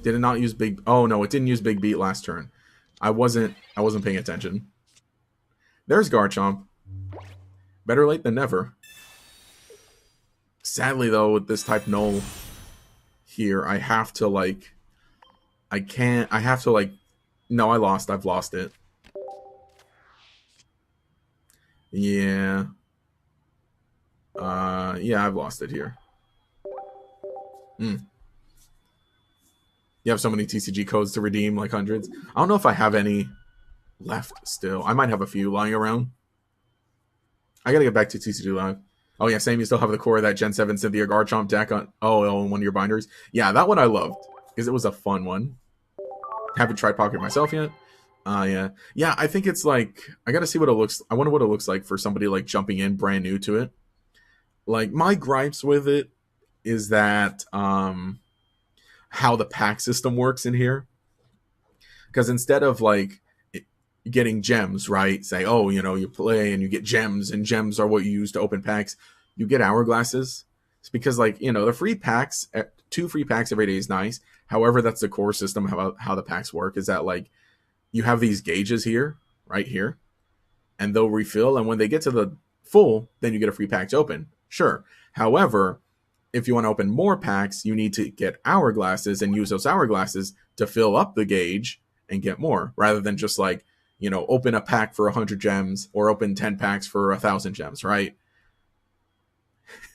S1: Did it not use big? Oh no, it didn't use big beat last turn. I wasn't paying attention. There's Garchomp. Better late than never. Sadly though, with this type null here, I have to like, no, I lost. I've lost it. Yeah. Yeah, I've lost it here. You have so many TCG codes to redeem, like hundreds. I don't know if I have any left still. I might have a few lying around. I gotta get back to TCG Live. Oh yeah, same. You still have the core of that Gen 7 Cynthia Garchomp deck on in one of your binders. Yeah, that one I loved because it was a fun one. Haven't tried Pocket myself yet. Yeah. I think it's like I gotta see what it looks. I wonder what it looks like for somebody like jumping in brand new to it. Like my gripes with it is that how the pack system works in here. Because instead of like getting gems, right? Say, oh, you know, you play and you get gems, and gems are what you use to open packs. You get hourglasses. It's because, like, you know, the free packs, 2 free packs every day is nice. However, that's the core system how the packs work. Is that like you have these gauges here, right here, and they'll refill. And when they get to the full, then you get a free pack to open. Sure. However, if you want to open more packs, you need to get hourglasses and use those hourglasses to fill up the gauge and get more, rather than just like, you know, open a pack for 100 gems or open 10 packs for 1,000 gems, right?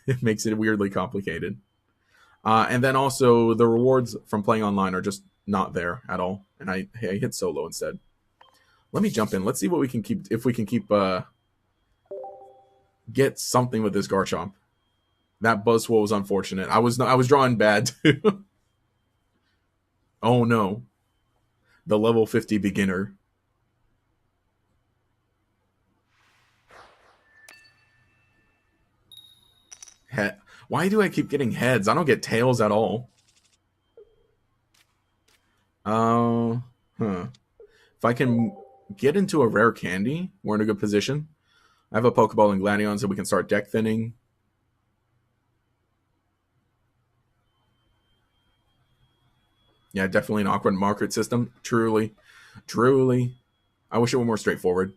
S1: It makes it weirdly complicated. And then also the rewards from playing online are just not there at all. And I hit solo instead. Let me jump in. Let's see what we can keep, if we can keep, get something with this Garchomp. That Buzzwole was unfortunate. I was drawing bad too. Oh no. The level 50 beginner. Why do I keep getting heads? I don't get tails at all. If I can get into a rare candy, we're in a good position. I have a Pokeball and Gladion, so we can start deck thinning. Yeah, definitely an awkward market system. Truly. Truly. I wish it were more straightforward.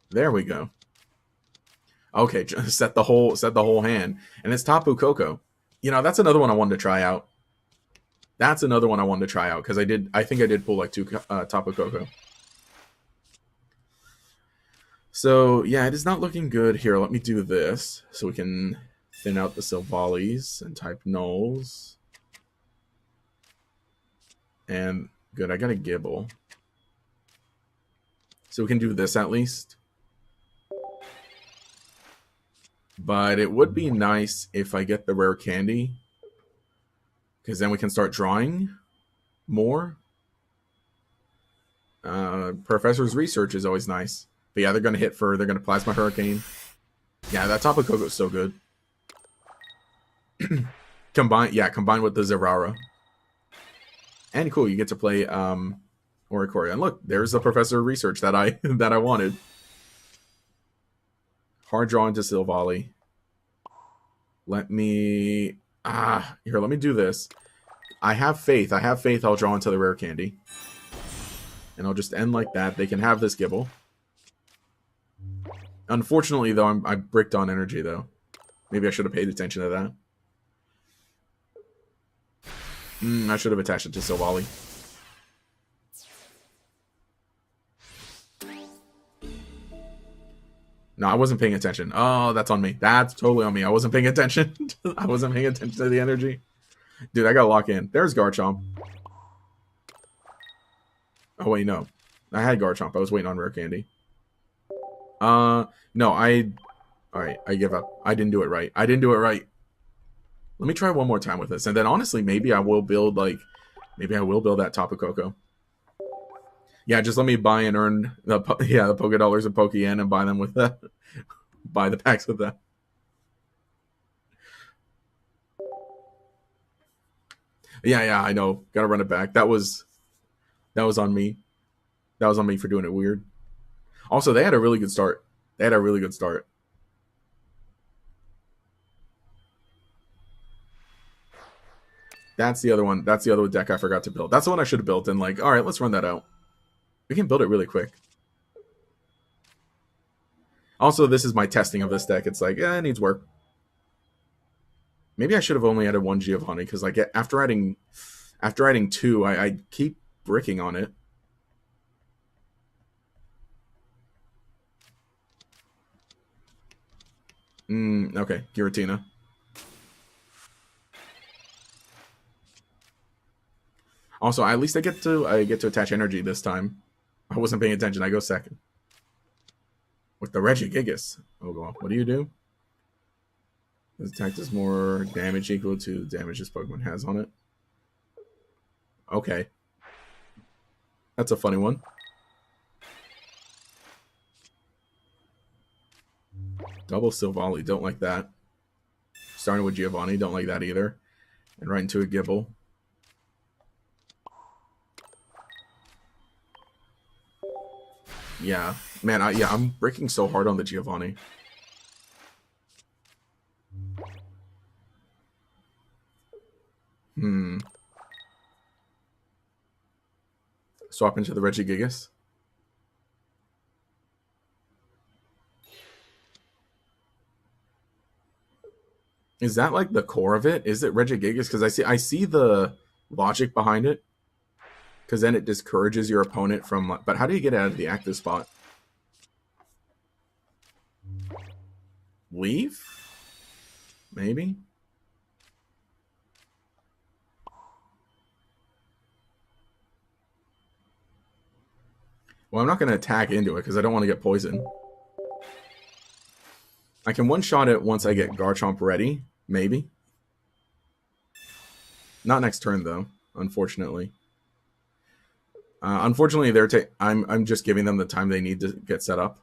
S1: There we go. Okay, just set the whole hand. And it's Tapu Koko. You know, that's another one I wanted to try out. That's another one I wanted to try out, because I think I did pull like 2 Tapu Koko. So, yeah, it is not looking good here. Let me do this so we can thin out the Silvallis and type Knowles. And good, I got a Gibble. So we can do this at least. But it would be nice if I get the rare candy, because then we can start drawing more. Professor's research is always nice. But yeah, they're gonna hit for, they're gonna Plasma Hurricane. Yeah, that Tapu Koko is so good. Combined with the Zerara. And cool, you get to play Oricorio. And look, there's the Professor of Research that I that I wanted. Hard draw into Silvally. Let me let me do this. I have faith. I'll draw into the rare candy. And I'll just end like that. They can have this Gibble. Unfortunately, though, I bricked on energy, though. Maybe I should have paid attention to that. I should have attached it to Silvally. No, I wasn't paying attention. Oh, that's on me. That's totally on me. I wasn't paying attention. I wasn't paying attention to the energy. Dude, I gotta lock in. There's Garchomp. Oh, wait, no. I had Garchomp. I was waiting on Rare Candy. No, Alright, I give up. I didn't do it right. Let me try one more time with this. And then, honestly, maybe I will build, that Tapu Koko. Yeah, just let me buy and earn the Poké Dollars and Poké-Yen and buy them with that. Buy the packs with that. Yeah, I know. Gotta run it back. That was on me. That was on me for doing it weird. Also, they had a really good start. That's the other one. That's the other deck I forgot to build. That's the one I should have built. And all right, let's run that out. We can build it really quick. Also, this is my testing of this deck. It's it needs work. Maybe I should have only added one Giovanni because after adding two, I keep bricking on it. Okay, Giratina. Also, at least I get to attach energy this time. I wasn't paying attention. I go second. With the Regigigas. Oh, God. What do you do? This attack does more damage equal to the damage this Pokemon has on it. Okay. That's a funny one. Double Silvally. Don't like that. Starting with Giovanni. Don't like that either. And right into a Gibble. Yeah. Man, I'm breaking so hard on the Giovanni. Swap into the Regigigas. Is that the core of it? Is it Regigigas? Because I see the logic behind it. Because then it discourages your opponent from... But how do you get out of the active spot? Leave? Maybe? Well, I'm not going to attack into it because I don't want to get poisoned. I can one-shot it once I get Garchomp ready. Maybe. Not next turn, though, unfortunately. Unfortunately, I'm just giving them the time they need to get set up.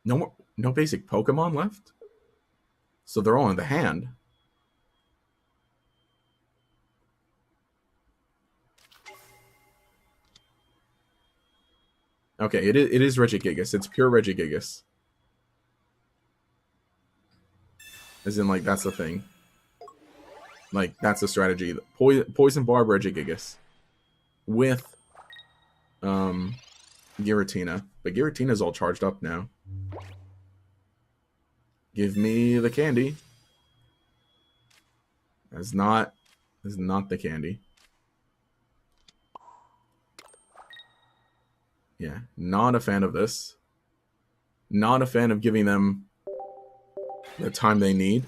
S1: No basic Pokemon left? So they're all in the hand. Okay, it is Regigigas. It's pure Regigigas. As in, that's the thing. That's the strategy. Poison Barb Regigigas. With Giratina. But Giratina's all charged up now. Give me the candy. That's not the candy. Yeah, not a fan of this. Not a fan of giving them the time they need.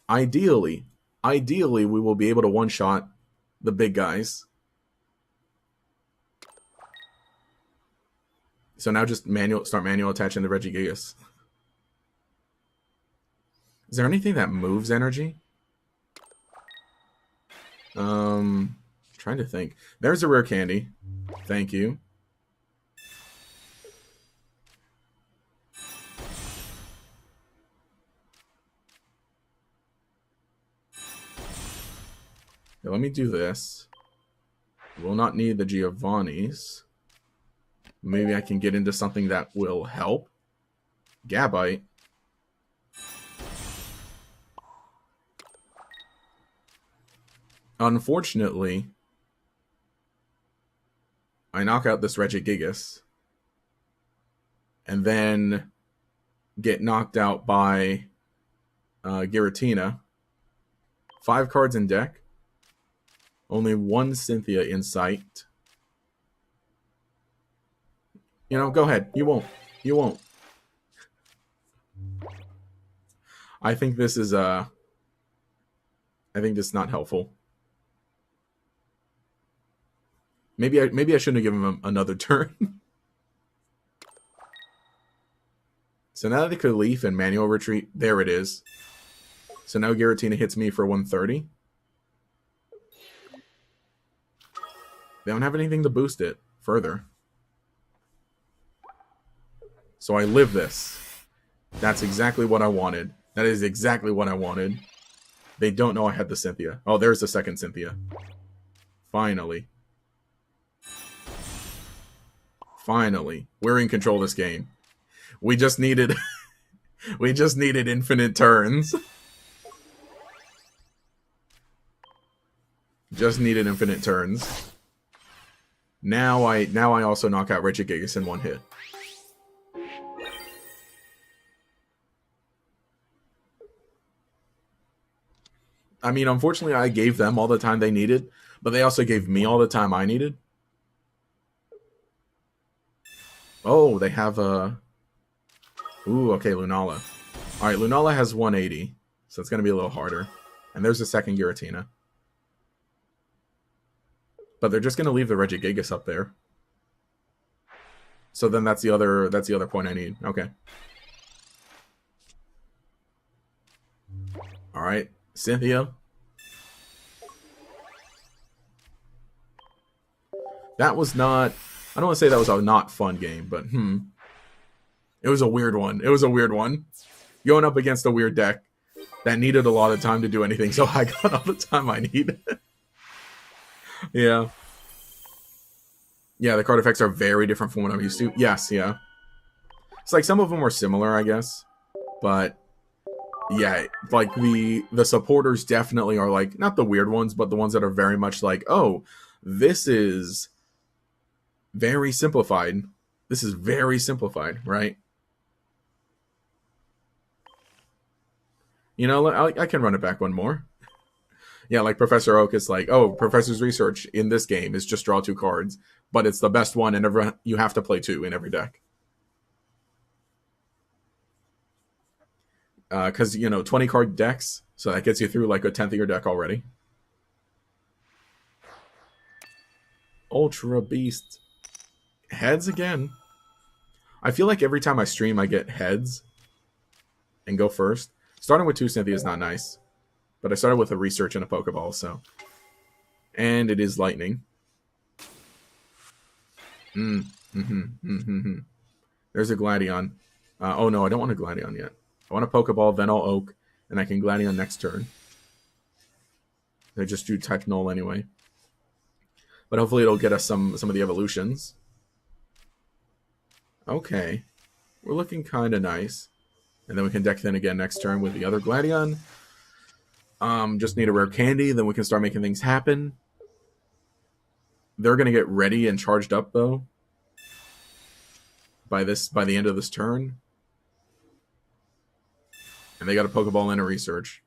S1: Ideally, we will be able to one-shot the big guys. So now just start manual attaching the Regigigas. Is there anything that moves energy? Trying to think. There's a rare candy. Thank you. Now, let me do this. We'll not need the Giovanni's. Maybe I can get into something that will help. Gabite. Unfortunately, I knock out this Regigigas. And then get knocked out by Giratina. 5 cards in deck. Only 1 Cynthia in sight. You know, go ahead. You won't. You won't. I think this is I think this is not helpful. Maybe I shouldn't have given him another turn. So now they could leaf and manual retreat. There it is. So now Giratina hits me for 130. They don't have anything to boost it further. So I live this. That's exactly what I wanted. That is exactly what I wanted. They don't know I had the Cynthia. Oh, there's the second Cynthia. Finally. Finally. We're in control of this game. We just needed... we just needed infinite turns. Just needed infinite turns. Now I also knock out Regigigas in 1 hit. I mean, unfortunately, I gave them all the time they needed, but they also gave me all the time I needed. Oh, they have a... Ooh, okay, Lunala. Alright, Lunala has 180, so it's going to be a little harder. And there's a second Giratina. But they're just going to leave the Regigigas up there. So then that's the other point I need. Okay. Alright, Cynthia. That was not... I don't want to say that was a not fun game, but it was a weird one. It was a weird one. Going up against a weird deck that needed a lot of time to do anything, so I got all the time I needed. Yeah. Yeah, the card effects are very different from what I'm used to. Yes, yeah. It's like some of them are similar, I guess. But yeah, like the supporters definitely are like, not the weird ones, but the ones that are very much like, oh, this is very simplified. This is very simplified, right? You know, I can run it back one more. Yeah, like Professor Oak is like, oh, Professor's research in this game is just draw 2 cards, but it's the best one, and you have to play 2 in every deck. Because, 20 card decks, so that gets you through like a 10th of your deck already. Ultra Beast. Heads again. I feel like every time I stream, I get heads and go first. Starting with 2 Cynthia is not nice. But I started with a research and a Pokeball, so. And it is lightning. There's a Gladion. Oh no, I don't want a Gladion yet. I want a Pokeball, then I'll Oak, and I can Gladion next turn. I just do type null anyway. But hopefully it'll get us some of the evolutions. Okay. We're looking kind of nice. And then we can deck thin again next turn with the other Gladion. Just need a rare candy, then we can start making things happen. They're going to get ready and charged up, though. By the end of this turn. And they got a Pokeball and a research.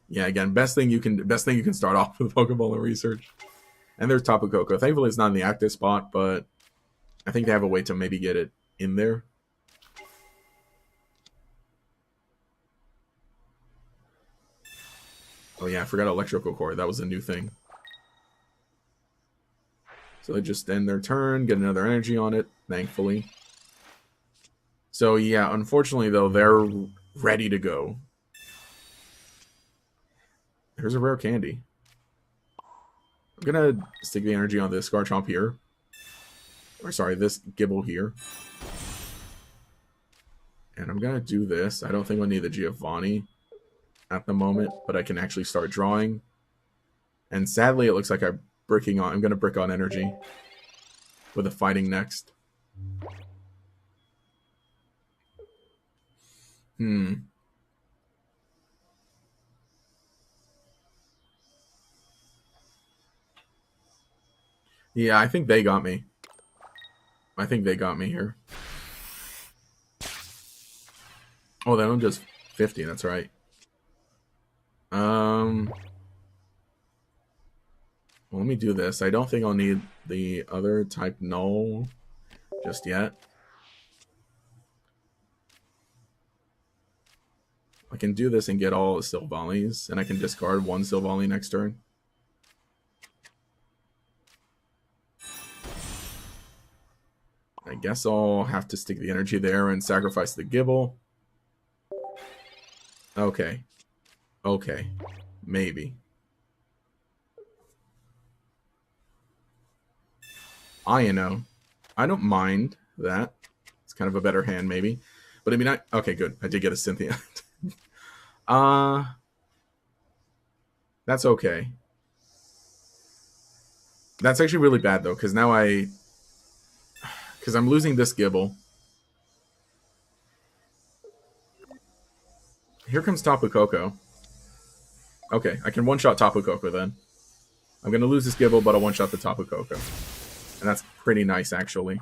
S1: Yeah, again, best thing you can start off with a Pokeball and research. And there's Tapu Koko. Thankfully it's not in the active spot, but I think they have a way to maybe get it in there. Oh yeah, I forgot Electrical Core. That was a new thing. So they just end their turn, get another energy on it, thankfully. So yeah, unfortunately though, they're ready to go. Here's a rare candy. I'm gonna stick the energy on this Garchomp here. Or sorry, this Gibble here. And I'm gonna do this. I don't think I'll need the Giovanni at the moment, but I can actually start drawing. And sadly, it looks like I'm gonna brick on energy with a fighting next. Yeah, I think they got me. I think they got me here. Oh, they don't just 50, that's right. Well, let me do this. I don't think I'll need the other type null just yet. I can do this and get all the Silvallis, and I can discard one Silvalli next turn. I guess I'll have to stick the energy there and sacrifice the Gibble. Okay. Okay. Maybe. Iono. I don't mind that. It's kind of a better hand, maybe. But I mean, okay, good. I did get a Cynthia. That's okay. That's actually really bad, though, because now because I'm losing this Gibble. Here comes Tapu Koko. Okay, I can one-shot Tapu Koko then. I'm going to lose this Gibble, but I'll one-shot the Tapu Koko. And that's pretty nice, actually.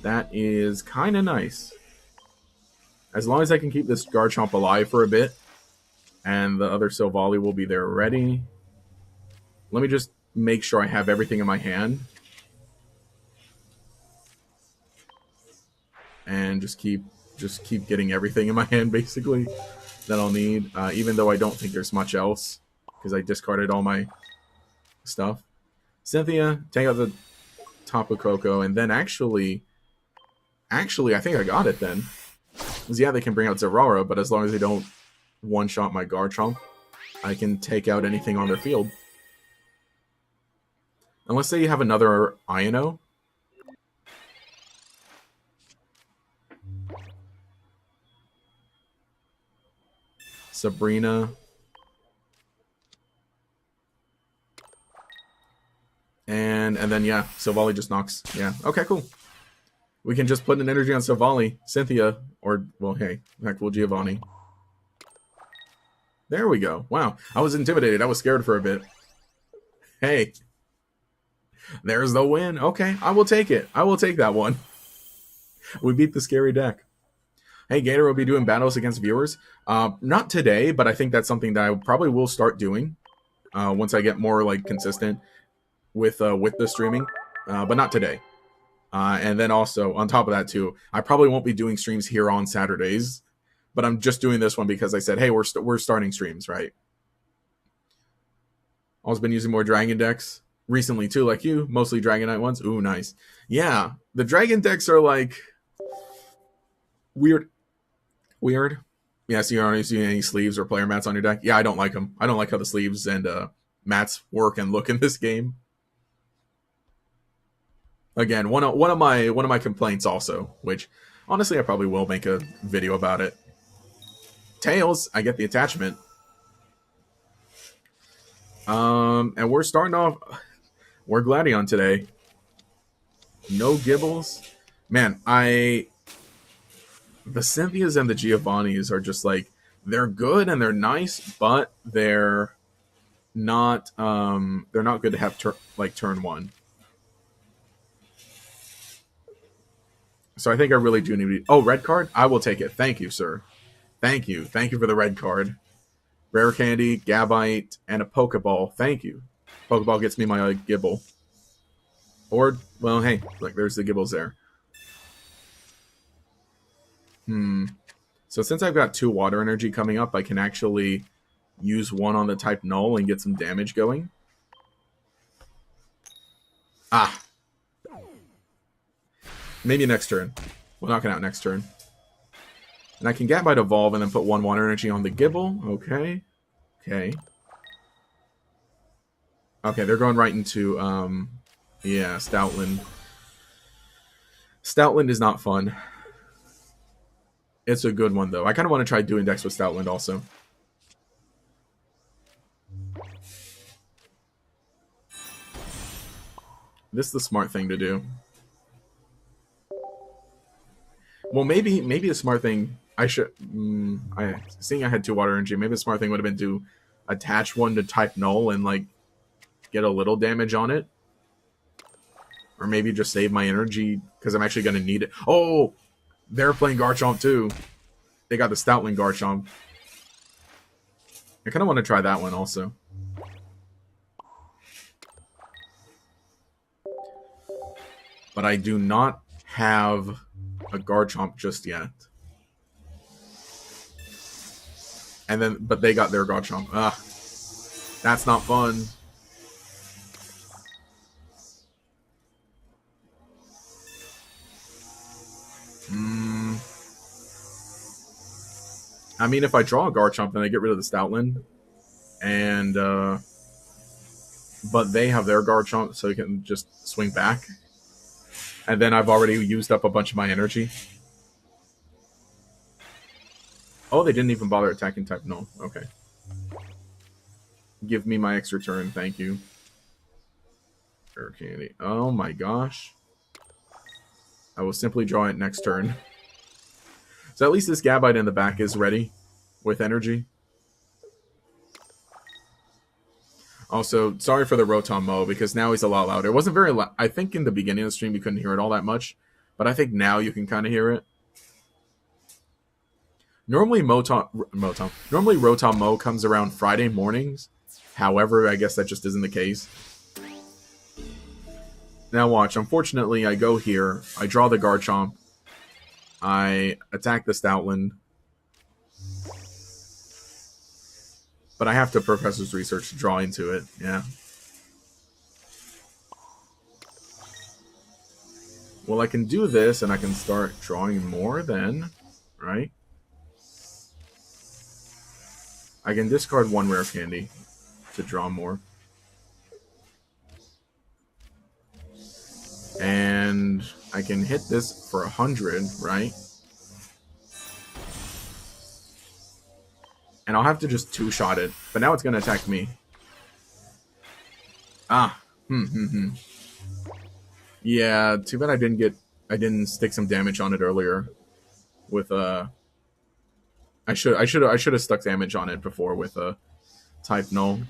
S1: That is kind of nice. As long as I can keep this Garchomp alive for a bit, and the other Silvally will be there ready. Let me just make sure I have everything in my hand. And just keep getting everything in my hand, basically, that I'll need. Even though I don't think there's much else, because I discarded all my stuff. Cynthia, take out the Tapu Koko, and then actually, I think I got it then. Because, yeah, they can bring out Zeraora, but as long as they don't one-shot my Garchomp, I can take out anything on their field. Unless they have another Iono. Sabrina. And then, yeah, Silvally just knocks. Yeah, okay, cool. We can just put an energy on Silvally, Cynthia, or, well, hey, heck, we'll Giovanni. There we go. Wow, I was intimidated. I was scared for a bit. Hey. There's the win. Okay, I will take it. I will take that one. We beat the scary deck. Hey, Gator will be doing battles against viewers. Not today, but I think that's something that I probably will start doing once I get more like consistent with the streaming, but not today. And then also on top of that too, I probably won't be doing streams here on Saturdays, but I'm just doing this one because I said, hey, we're starting streams, right? Also been using more Dragon decks recently too, like you, mostly Dragonite ones. Ooh, nice. Yeah, the Dragon decks are like weird. Yeah, so you're not using any sleeves or player mats on your deck. Yeah, I don't like them. I don't like how the sleeves and mats work and look in this game. Again, one of my complaints also, which honestly I probably will make a video about it. Tails, I get the attachment. And we're starting off. We're Gladion today. No Gibbles. Man, the Cynthias and the Giovannis are just like, they're good and they're nice, but they're not good to have turn one. So I think I really do need to... Oh, red card? I will take it. Thank you, sir. Thank you. Thank you for the red card. Rare Candy, Gabite, and a Pokeball. Thank you. Pokeball gets me my Gibble. Or, well, hey, look, there's the Gibbles there. So since I've got 2 water energy coming up, I can actually use one on the type null and get some damage going. Ah. Maybe next turn. We'll knock it out next turn. And I can Gabite Evolve and then put 1 water energy on the Gibble. Okay. Okay. Okay, they're going right into, yeah, Stoutland. Stoutland is not fun. It's a good one, though. I kind of want to try doing decks with Stoutland also. This is the smart thing to do. Well, maybe the smart thing I should. Seeing I had 2 water energy, maybe the smart thing would have been to attach one to type null and like get a little damage on it, or maybe just save my energy because I'm actually going to need it. Oh, they're playing Garchomp too. They got the Stoutland Garchomp. I kind of want to try that one also. But I do not have a Garchomp just yet. And then, but they got their Garchomp. Ugh. That's not fun. I mean, if I draw a Garchomp, then I get rid of the Stoutland. And, but they have their Garchomp, so you can just swing back. And then I've already used up a bunch of my energy. Oh, they didn't even bother attacking type null. Okay. Give me my extra turn, thank you. Air candy. Oh my gosh. I will simply draw it next turn. So at least this Gabite in the back is ready with energy. Also, sorry for the Rotom Mo, because now he's a lot louder. It wasn't very loud. I think in the beginning of the stream you couldn't hear it all that much, but I think now you can kind of hear it. Normally Rotom Mo comes around Friday mornings. However, I guess that just isn't the case. Now watch. Unfortunately, I go here. I draw the Garchomp. I attack the Stoutland. But I have to Professor's Research to draw into it. Yeah. Well, I can do this, and I can start drawing more then, right? I can discard 1 rare candy to draw more. And I can hit this for 100, right? And I'll have to just 2-shot it. But now it's going to attack me. Ah. Yeah, too bad I didn't stick some damage on it earlier. With I should have stuck damage on it before with type null.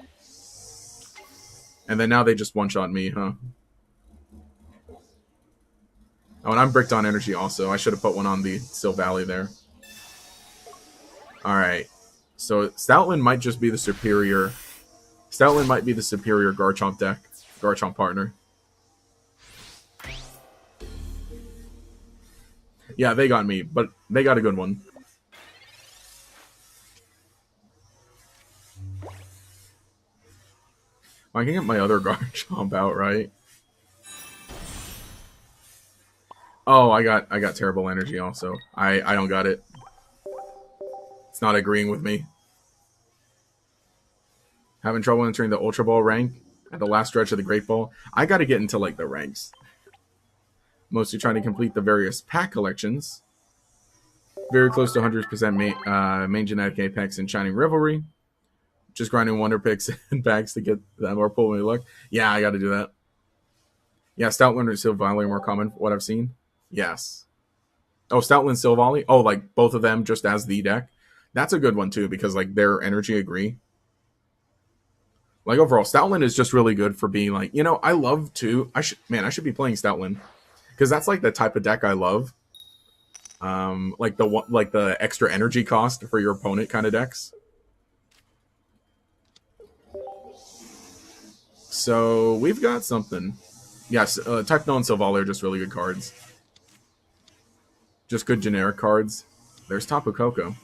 S1: And then now they just 1-shot me, huh? Oh, and I'm bricked on energy also. I should have put one on the Sil Valley there. Alright. So Stoutland might just be the superior. Stoutland might be the superior Garchomp deck. Garchomp partner. Yeah, they got me, but they got a good one. I can get my other Garchomp out, right? Oh, I got terrible energy also. I don't got it. It's not agreeing with me. Having trouble entering the Ultra Ball rank at the last stretch of the Great Ball. I got to get into like the ranks. Mostly trying to complete the various pack collections. Very close to 100% main genetic Apex and Shining Rivalry. Just grinding Wonder Picks and packs to get that more pull me luck. Yeah, I got to do that. Yeah, Stoutland and Silvally are more common, what I've seen. Yes. Oh, Stoutland, Silvally? Oh, like both of them just as the deck? That's a good one too, because like their energy agree. Like overall, Stoutland is just really good for being like, you know, I love to. I should be playing Stoutland because that's like the type of deck I love. Like the extra energy cost for your opponent kind of decks. So we've got something. Yes, Type Null and Silvally are just really good cards. Just good generic cards. There's Tapu Koko.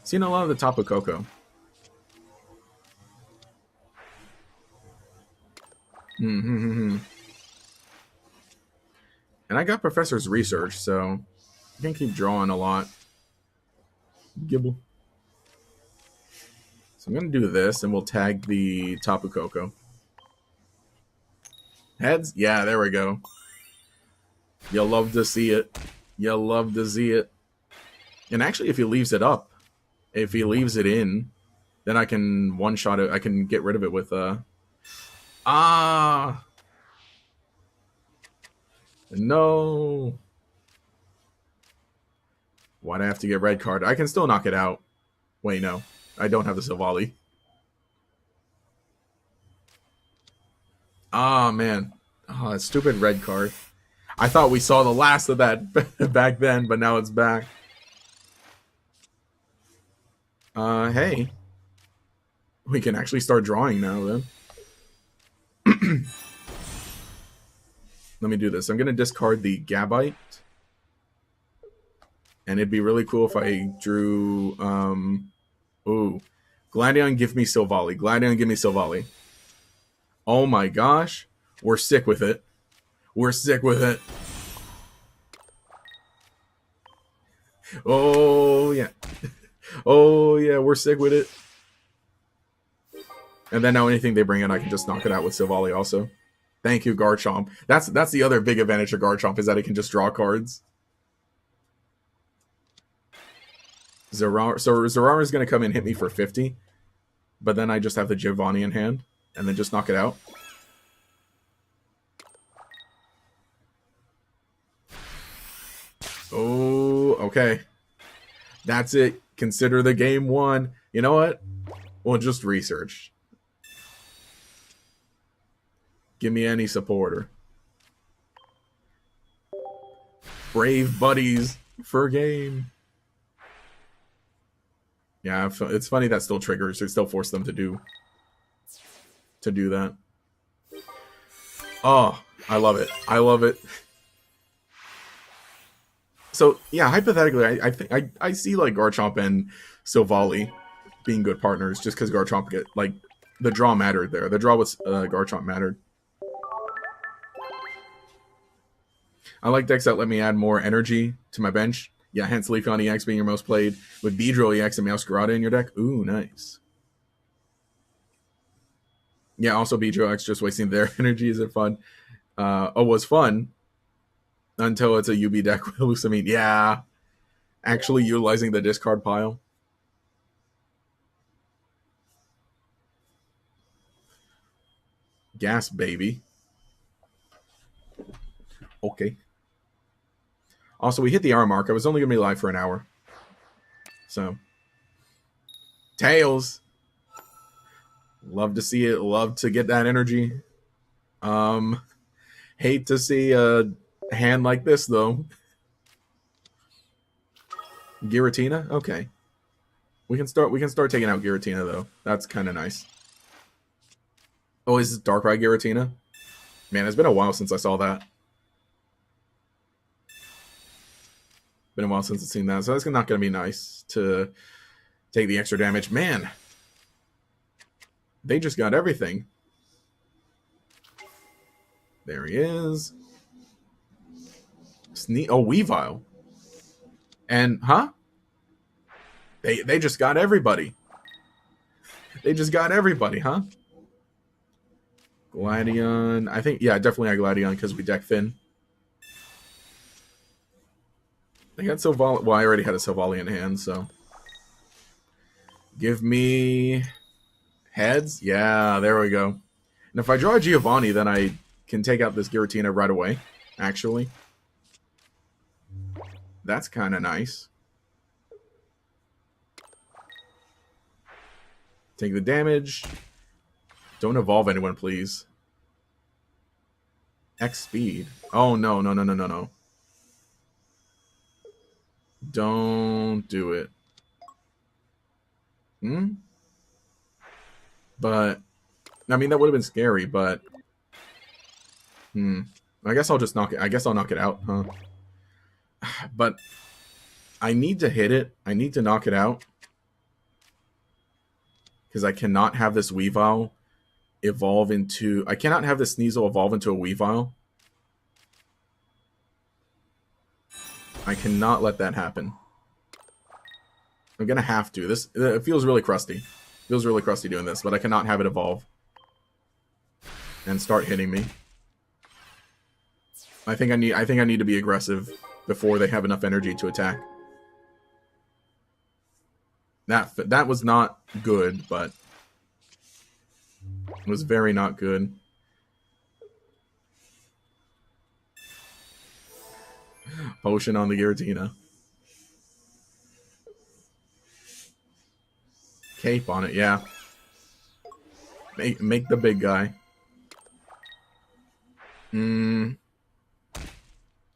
S1: Seen a lot of the Tapu Koko. And I got Professor's Research, so I can keep drawing a lot. Gibble. So I'm going to do this, and we'll tag the Tapu Koko. Heads? Yeah, there we go. You'll love to see it. You'll love to see it. And actually, if he leaves it up, if he leaves it in, then I can one-shot it. I can get rid of it with... Ah! No! Why'd I have to get red card? I can still knock it out. Wait, no. I don't have the Silvally. Ah, man. Oh, that stupid red card. I thought we saw the last of that back then, but now it's back. Hey. We can actually start drawing now, then. Let me do this. I'm going to discard the Gabite. And it'd be really cool if I drew... Ooh. Gladion, give me Silvally. Gladion, give me Silvally. Oh my gosh. We're sick with it. We're sick with it. Oh, yeah. Oh, yeah, we're sick with it. And then now anything they bring in, I can just knock it out with Silvally also. Thank you, Garchomp. That's the other big advantage of Garchomp, is that it can just draw cards. Zeraora, so Zeraora is going to come and hit me for 50. But then I just have the Giovanni in hand. And then just knock it out. Oh, okay. That's it. Consider the game won. You know what? We'll just research. Give me any supporter. Brave buddies for game. Yeah, it's funny that still triggers. It still force them to do that. Oh, I love it. I love it. So yeah, hypothetically, I think I see like Garchomp and Silvally being good partners, just because Garchomp get like the draw mattered there. The draw with Garchomp mattered. I like decks that let me add more energy to my bench. Yeah, hence Leafeon EX being your most played, with Beedrill EX and Meowscarada in your deck. Ooh, nice. Yeah, also Beedrill EX just wasting their energy isn't fun. Was fun until it's a UB deck with Lusamine. Yeah, actually utilizing the discard pile. Gas, baby. Okay. Also, we hit the hour mark. I was only going to be live for an hour. So. Tails. Love to see it. Love to get that energy. Hate to see a hand like this, though. Giratina? Okay. We can start taking out Giratina, though. That's kind of nice. Oh, is this Darkrai Giratina? Man, it's been a while since I saw that. Been a while since I've seen that, so that's not going to be nice to take the extra damage. Man, they just got everything. There he is. Oh, Weavile. And, huh? They just got everybody. They just got everybody, huh? Gladion. I think, yeah, definitely a Gladion because we deck thin. I got Silvally. Well, I already had a Silvally in hand, so. Give me heads. Yeah, there we go. And if I draw a Giovanni, then I can take out this Giratina right away, actually. That's kind of nice. Take the damage. Don't evolve anyone, please. X speed. Oh, no, no, no, no, no, no. Don't do it. But, I mean, that would have been scary, but... I guess I'll just knock it. I guess I'll knock it out, huh? But I need to hit it. I need to knock it out. Because I cannot have this Weavile evolve into... I cannot have this Sneasel evolve into a Weavile. I cannot let that happen. I'm gonna have to. This it feels really crusty. Feels really crusty doing this, but I cannot have it evolve and start hitting me. I think I need to be aggressive before they have enough energy to attack. That was not good, but it was very not good. Potion on the Giratina. Cape on it, yeah. Make the big guy.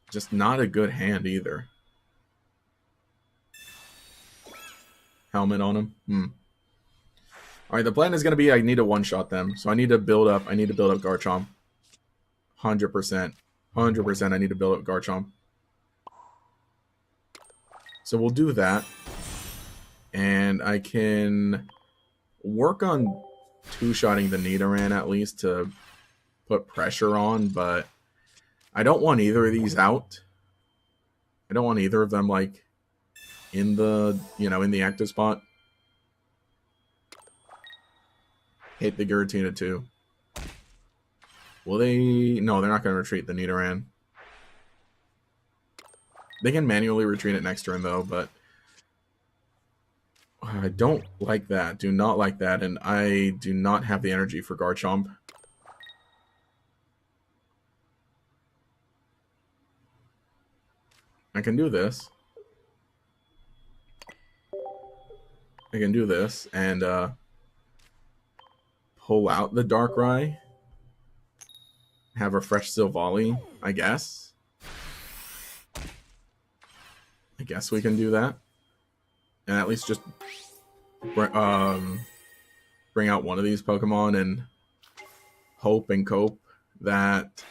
S1: Just not a good hand either. Helmet on him. Alright, the plan is going to be I need to one-shot them. So I need to build up Garchomp. 100%. 100% I need to build up Garchomp. So we'll do that. And I can work on two-shotting the Nidoran at least to put pressure on, but I don't want either of these out. I don't want either of them, like, in the, in the active spot. Hit the Giratina too. Will they? No, they're not going to retreat the Nidoran. They can manually retreat it next turn, though, but I don't like that. Do not like that, and I do not have the energy for Garchomp. I can do this. I can do this, and pull out the Darkrai. Have a fresh Silvally, I guess. I guess we can do that. And at least just bring out one of these Pokemon and hope and cope that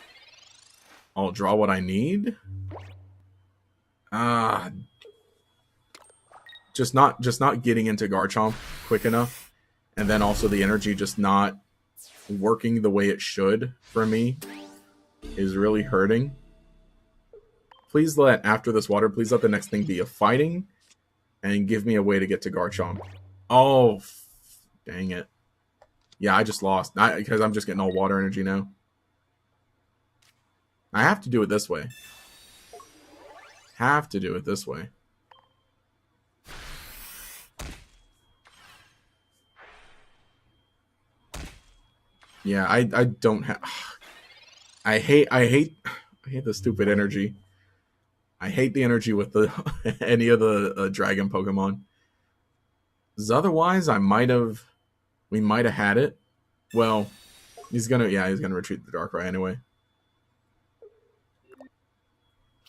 S1: I'll draw what I need. Just not getting into Garchomp quick enough. And then also the energy just not working the way it should for me is really hurting. Please let, after this water, please let the next thing be a fighting and give me a way to get to Garchomp. Oh, dang it. Yeah, I just lost. Because I'm just getting all water energy now. I have to do it this way. Have to do it this way. Yeah, I don't have... I hate the stupid energy. I hate the energy with the any of the dragon Pokemon. Because otherwise, we might have had it. Well, he's gonna retreat the Darkrai anyway.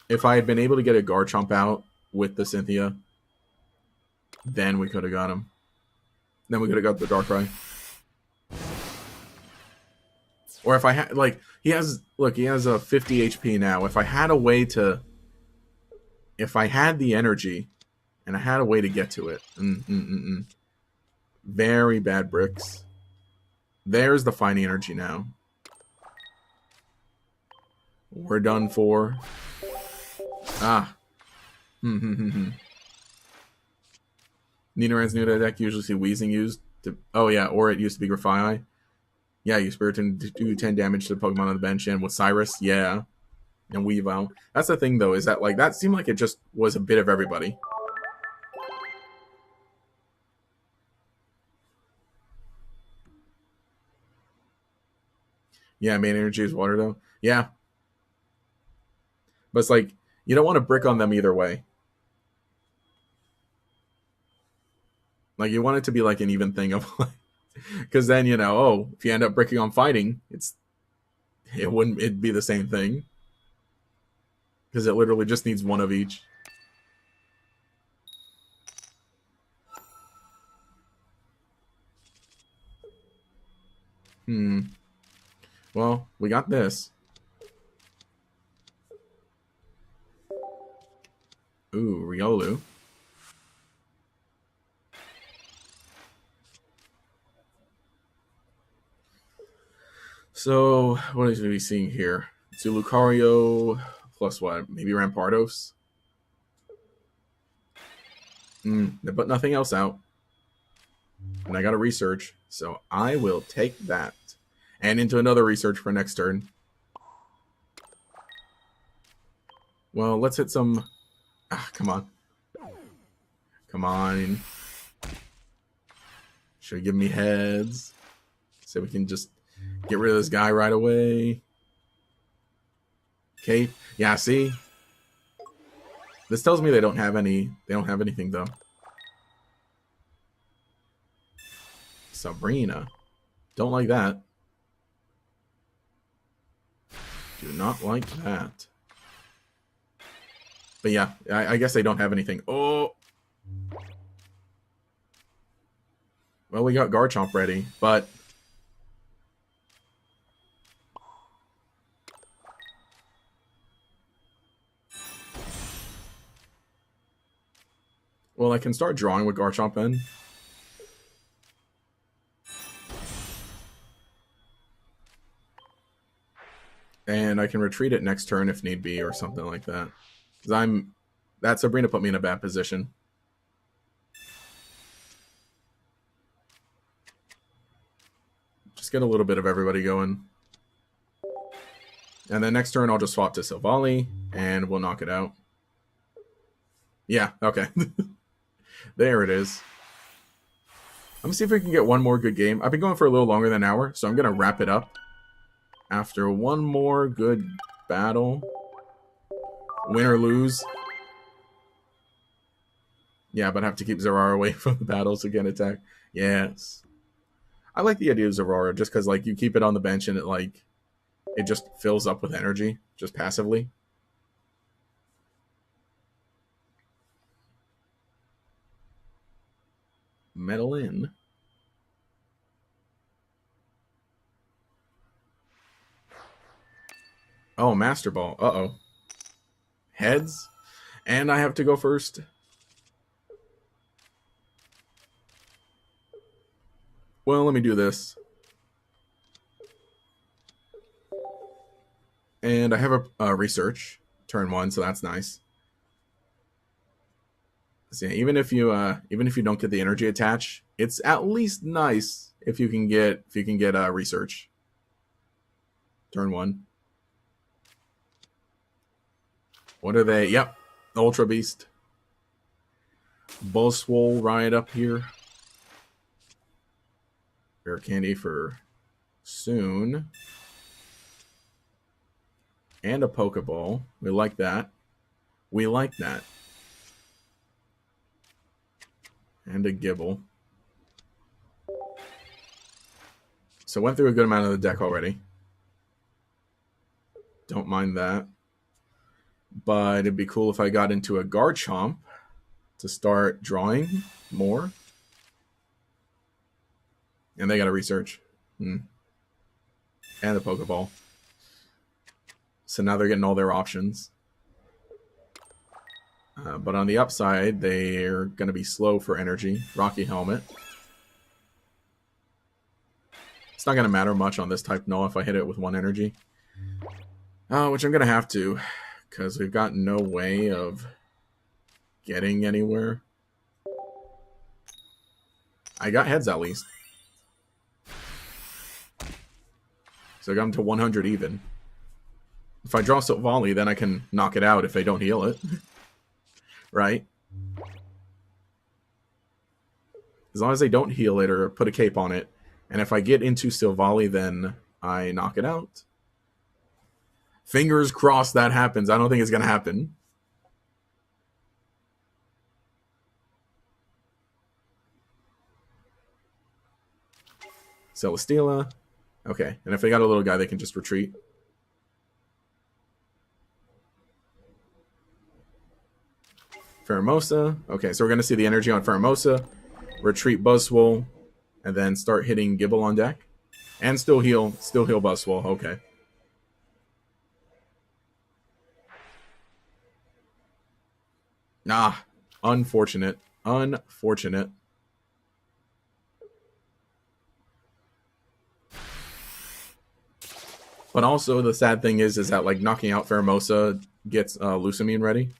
S1: If I had been able to get a Garchomp out with the Cynthia, then we could have got him. Then we could have got the Darkrai. Or if I had, like, he has a 50 HP now. If I had a way to, if I had the energy, and I had a way to get to it. Very bad bricks. There's the fighting energy now. We're done for. Nidoran's new deck usually see Weezing used to, oh yeah, or it used to be Grafaiai. Yeah, you Spiritomb to do 10 damage to the Pokemon on the bench, and with Cyrus, yeah. And Weavile. That's the thing, though, is that, like, that seemed like it just was a bit of everybody. Yeah, main energy is water, though. Yeah. But it's like, you don't want to brick on them either way. Like, you want it to be, like, an even thing of, like... Because then, if you end up bricking on fighting, it'd be the same thing. Because it literally just needs one of each. Well, we got this. Ooh, Riolu. So, what is we seeing here? So Lucario plus what? Maybe Rampardos? They put nothing else out. And I got to research, so I will take that. And into another research for next turn. Well, let's hit some... Ah, come on. Come on. Should give me heads. So we can just get rid of this guy right away. Okay. Yeah, see? This tells me they don't have any... They don't have anything, though. Sabrina. Don't like that. Do not like that. But yeah, I guess they don't have anything. Oh! Well, we got Garchomp ready, but... Well, I can start drawing with Garchomp then. And I can retreat it next turn if need be or something like that. Because that Sabrina put me in a bad position. Just get a little bit of everybody going. And then next turn I'll just swap to Silvally and we'll knock it out. Yeah, okay. There it is. Let me see if we can get one more good game. I've been going for a little longer than an hour, so I'm going to wrap it up. After one more good battle. Win or lose. Yeah, but I have to keep Zeraora away from the battles to get attack. Yes. I like the idea of Zeraora just because like you keep it on the bench and it just fills up with energy, just passively. Metal in. Oh, Master Ball. Uh-oh. Heads. And I have to go first. Well, let me do this. And I have a research. Turn 1, so that's nice. So yeah, even if you don't get the energy attach, it's at least nice if you can get research. Turn 1. What are they? Yep, Ultra Beast. Buzzwole right up here. Rare candy for soon. And a Pokeball. We like that. We like that. And a Gibble. So went through a good amount of the deck already. Don't mind that. But it'd be cool if I got into a Garchomp to start drawing more. And they got a research. And the Pokeball. So now they're getting all their options. But on the upside, they're going to be slow for energy. Rocky Helmet. It's not going to matter much on this type null if I hit it with 1 energy. Which I'm going to have to. Because we've got no way of getting anywhere. I got heads at least. So I got them to 100 even. If I draw Silvally, then I can knock it out if they don't heal it. Right? As long as they don't heal it or put a cape on it. And if I get into Silvally, then I knock it out. Fingers crossed that happens. I don't think it's going to happen. Celesteela. Okay. And if they got a little guy, they can just retreat. Pheromosa. Okay, so we're going to see the energy on Pheromosa. Retreat Buzzwole. And then start hitting Gibble on deck. And still heal Buzzwole. Okay. Nah. Unfortunate. Unfortunate. But also, the sad thing is that, like, knocking out Pheromosa gets Lusamine ready.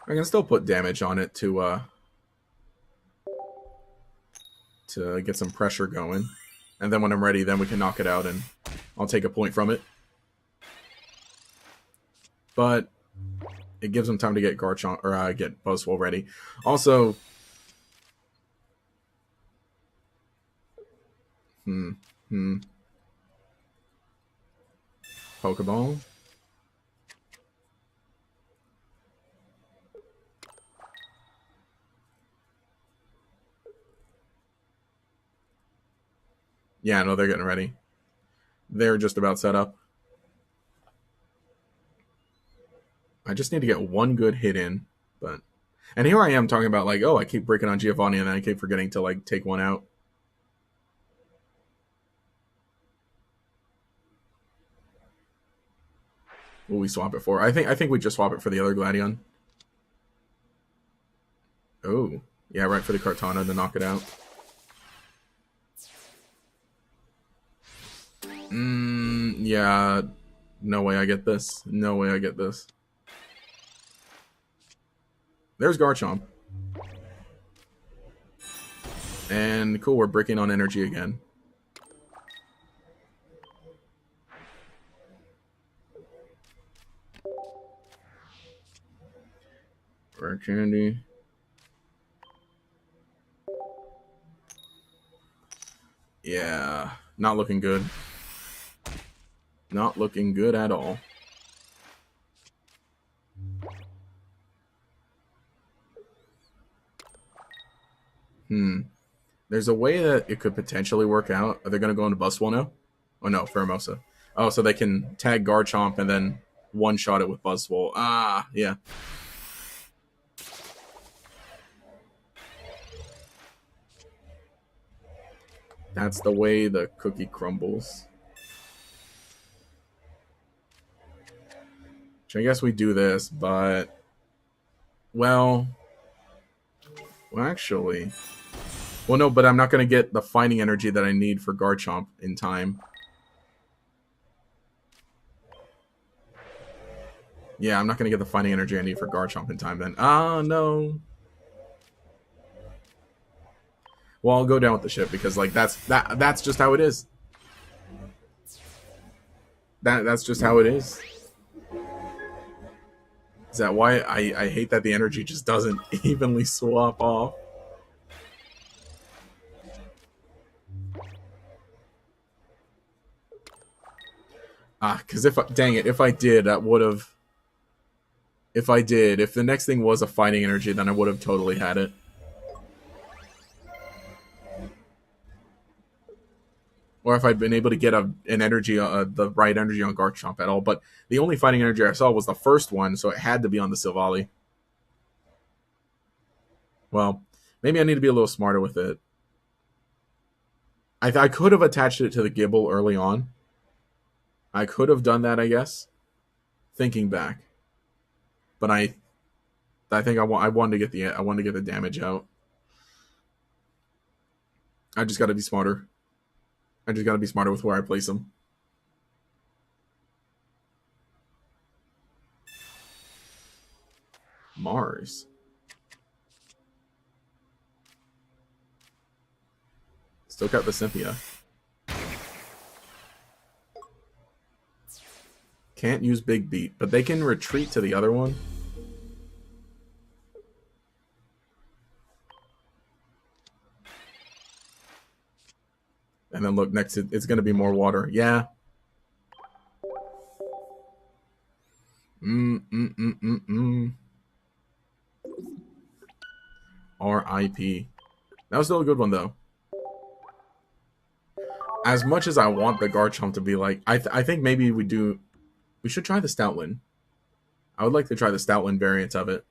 S1: I can still put damage on it to get some pressure going. And then when I'm ready, then we can knock it out and I'll take a point from it. But it gives them time to get Garchomp or get Buzzwole ready. Also, Pokeball. Yeah, no, they're getting ready. They're just about set up. I just need to get one good hit in, but and here I am talking about like, oh, I keep breaking on Giovanni and then I keep forgetting to like take one out. Will we swap it for? I think we just swap it for the other Gladion. Oh, yeah, right for the Kartana to knock it out. Yeah, no way I get this. No way I get this. There's Garchomp. And cool, we're breaking on energy again. Rare candy. Yeah, not looking good. Not looking good at all. There's a way that it could potentially work out. Are they going to go into Buzzwole now? Oh no, Pheromosa. Oh, so they can tag Garchomp and then one-shot it with Buzzwole. Ah, yeah. That's the way the cookie crumbles. Which I guess we do this, but... Well, actually... Well, no, but I'm not going to get the fighting energy that I need for Garchomp in time. Yeah, I'm not going to get the fighting energy I need for Garchomp in time then. Ah, no. Well, I'll go down with the ship because, like, that's just how it is. That's just how it is. Is that why I hate that the energy just doesn't evenly swap off? Because dang it, if I did, that would have... If the next thing was a fighting energy, then I would have totally had it. Or if I'd been able to get an energy, the right energy on Garchomp at all. But the only fighting energy I saw was the first one, so it had to be on the Silvally. Well, maybe I need to be a little smarter with it. I could have attached it to the Gibble early on. I could have done that, I guess. Thinking back, but I think I wanted to get the damage out. I just got to be smarter. I just got to be smarter with where I place them. Mars. Still got the Cynthia. Can't use Big Beat, but they can retreat to the other one. And then look, next it's going to be more water. Yeah. R.I.P. That was still a good one, though. As much as I want the Garchomp to be like... I think maybe we should try the Stoutland. I would like to try the Stoutland variant of it.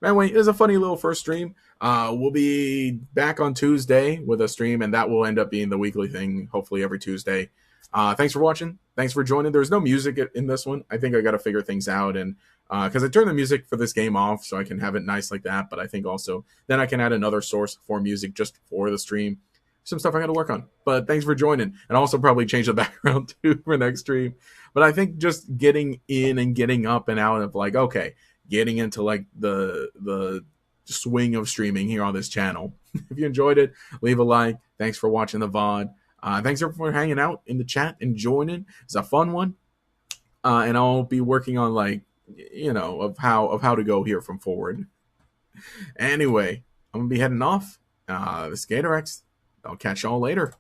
S1: Anyway, it was a funny little first stream. We'll be back on Tuesday with a stream, and that will end up being the weekly thing, hopefully every Tuesday. Thanks for watching. Thanks for joining. There's no music in this one. I think I got to figure things out, and because I turned the music for this game off so I can have it nice like that, but I think also then I can add another source for music just for the stream. Some stuff I got to work on. But thanks for joining, and also probably change the background too for next stream. But I think just getting in and getting up and out of like, okay, getting into like the swing of streaming here on this channel. If you enjoyed it, leave a like. Thanks for watching the VOD. Thanks everyone for hanging out in the chat and joining. It's a fun one. And I'll be working on like, of how to go here from forward. Anyway, I'm gonna be heading off. This is GatorX. I'll catch y'all later.